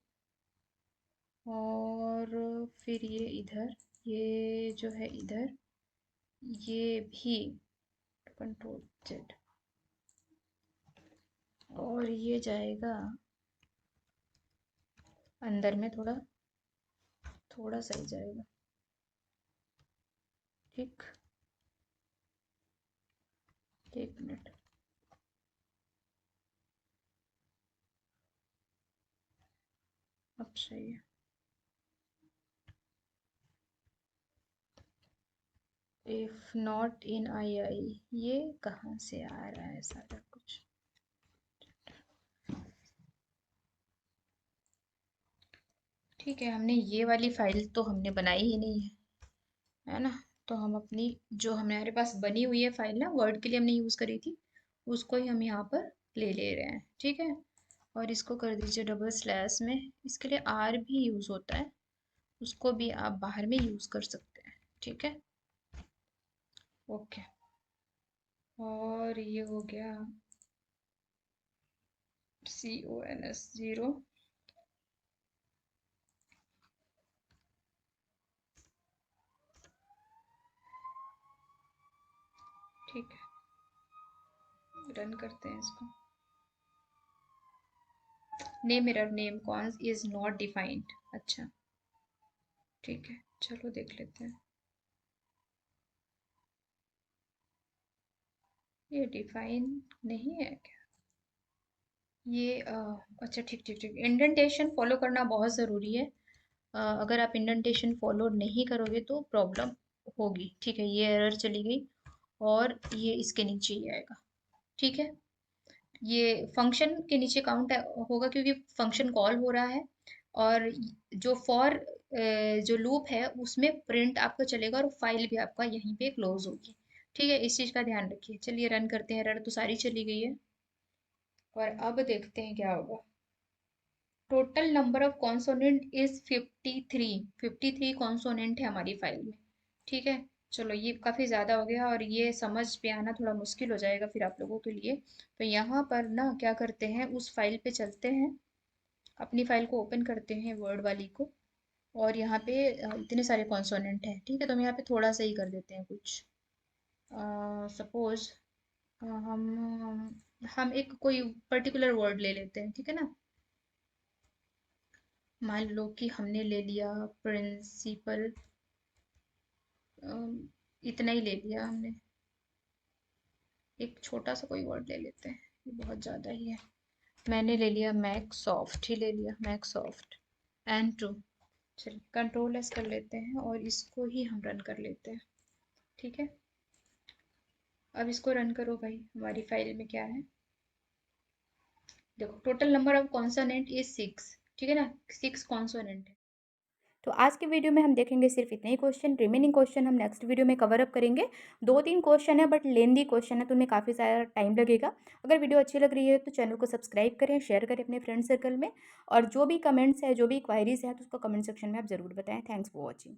और फिर ये इधर, ये जो है इधर, ये भी कंट्रोल Z, और ये जाएगा अंदर में, थोड़ा थोड़ा सही जाएगा। ठीक, एक मिनट, अब सही है। इफ नॉट इन आई, ये कहाँ से आ रहा है सारा कुछ। ठीक है, हमने ये वाली फाइल तो हमने बनाई ही नहीं है ना। तो हम अपनी जो हमारे पास बनी हुई है फाइल ना, वर्ड के लिए हमने यूज़ करी थी, उसको ही हम यहाँ पर ले रहे हैं। ठीक है, और इसको कर दीजिए डबल स्लैश में। इसके लिए आर भी यूज़ होता है, उसको भी आप बाहर में यूज़ कर सकते हैं। ठीक है, ओके। और ये हो गया CONS 0। ठीक है, रन करते हैं इसको। Name error, name cons is not defined. अच्छा, ठीक है, चलो देख लेते हैं। ये डिफाइन नहीं है क्या? ये अच्छा, ठीक ठीक ठीक, इंडेंटेशन फॉलो करना बहुत ज़रूरी है। अगर आप इंडेंटेशन फॉलो नहीं करोगे तो प्रॉब्लम होगी। ठीक है, ये एरर चली गई और ये इसके नीचे ही आएगा। ठीक है, ये फंक्शन के नीचे काउंट होगा क्योंकि फंक्शन कॉल हो रहा है। और जो फॉर जो लूप है उसमें प्रिंट आपका चलेगा और फाइल भी आपका यहीं पे क्लोज होगी। ठीक है, इस चीज़ का ध्यान रखिए। चलिए रन करते हैं, एरर तो सारी चली गई है। और अब देखते हैं क्या होगा। Total number of consonant is 53। 53 consonant है हमारी फाइल में। ठीक है, चलो ये काफ़ी ज़्यादा हो गया और ये समझ पे आना थोड़ा मुश्किल हो जाएगा फिर आप लोगों के लिए। तो यहाँ पर ना क्या करते हैं, उस फाइल पे चलते हैं, अपनी फाइल को ओपन करते हैं वर्ड वाली को। और यहाँ पे इतने सारे कॉन्सोनेंट हैं। ठीक है, तो हम यहाँ पे थोड़ा सा ही कर देते हैं कुछ। सपोज हम एक कोई पर्टिकुलर वर्ड ले लेते हैं। ठीक है ना, मान लो कि हमने ले लिया प्रिंसिपल। इतना ही ले लिया हमने। एक छोटा सा कोई वर्ड ले लेते हैं, ये बहुत ज़्यादा ही है। मैंने ले लिया मैक्सॉफ्ट, ही ले लिया मैक्सॉफ्ट। N2। चलिए कंट्रोल एस कर लेते हैं और इसको ही हम रन कर लेते हैं। ठीक है, अब इसको रन करो भाई, हमारी फाइल में क्या है देखो। Total number of consonant is 6। ठीक है ना, 6 कॉन्सोनेंट है। तो आज के वीडियो में हम देखेंगे सिर्फ इतने ही क्वेश्चन। रिमेनिंग क्वेश्चन हम नेक्स्ट वीडियो में कवर अप करेंगे। 2-3 क्वेश्चन है बट लेंदी क्वेश्चन है, तो उनमें काफ़ी सारा टाइम लगेगा। अगर वीडियो अच्छी लग रही है तो चैनल को सब्सक्राइब करें, शेयर करें अपने फ्रेंड सर्कल में। और जो भी कमेंट्स है, जो भी क्वायरीज है, तो उसको कमेंट सेक्शन में आप ज़रूर बताएं। Thanks for watching.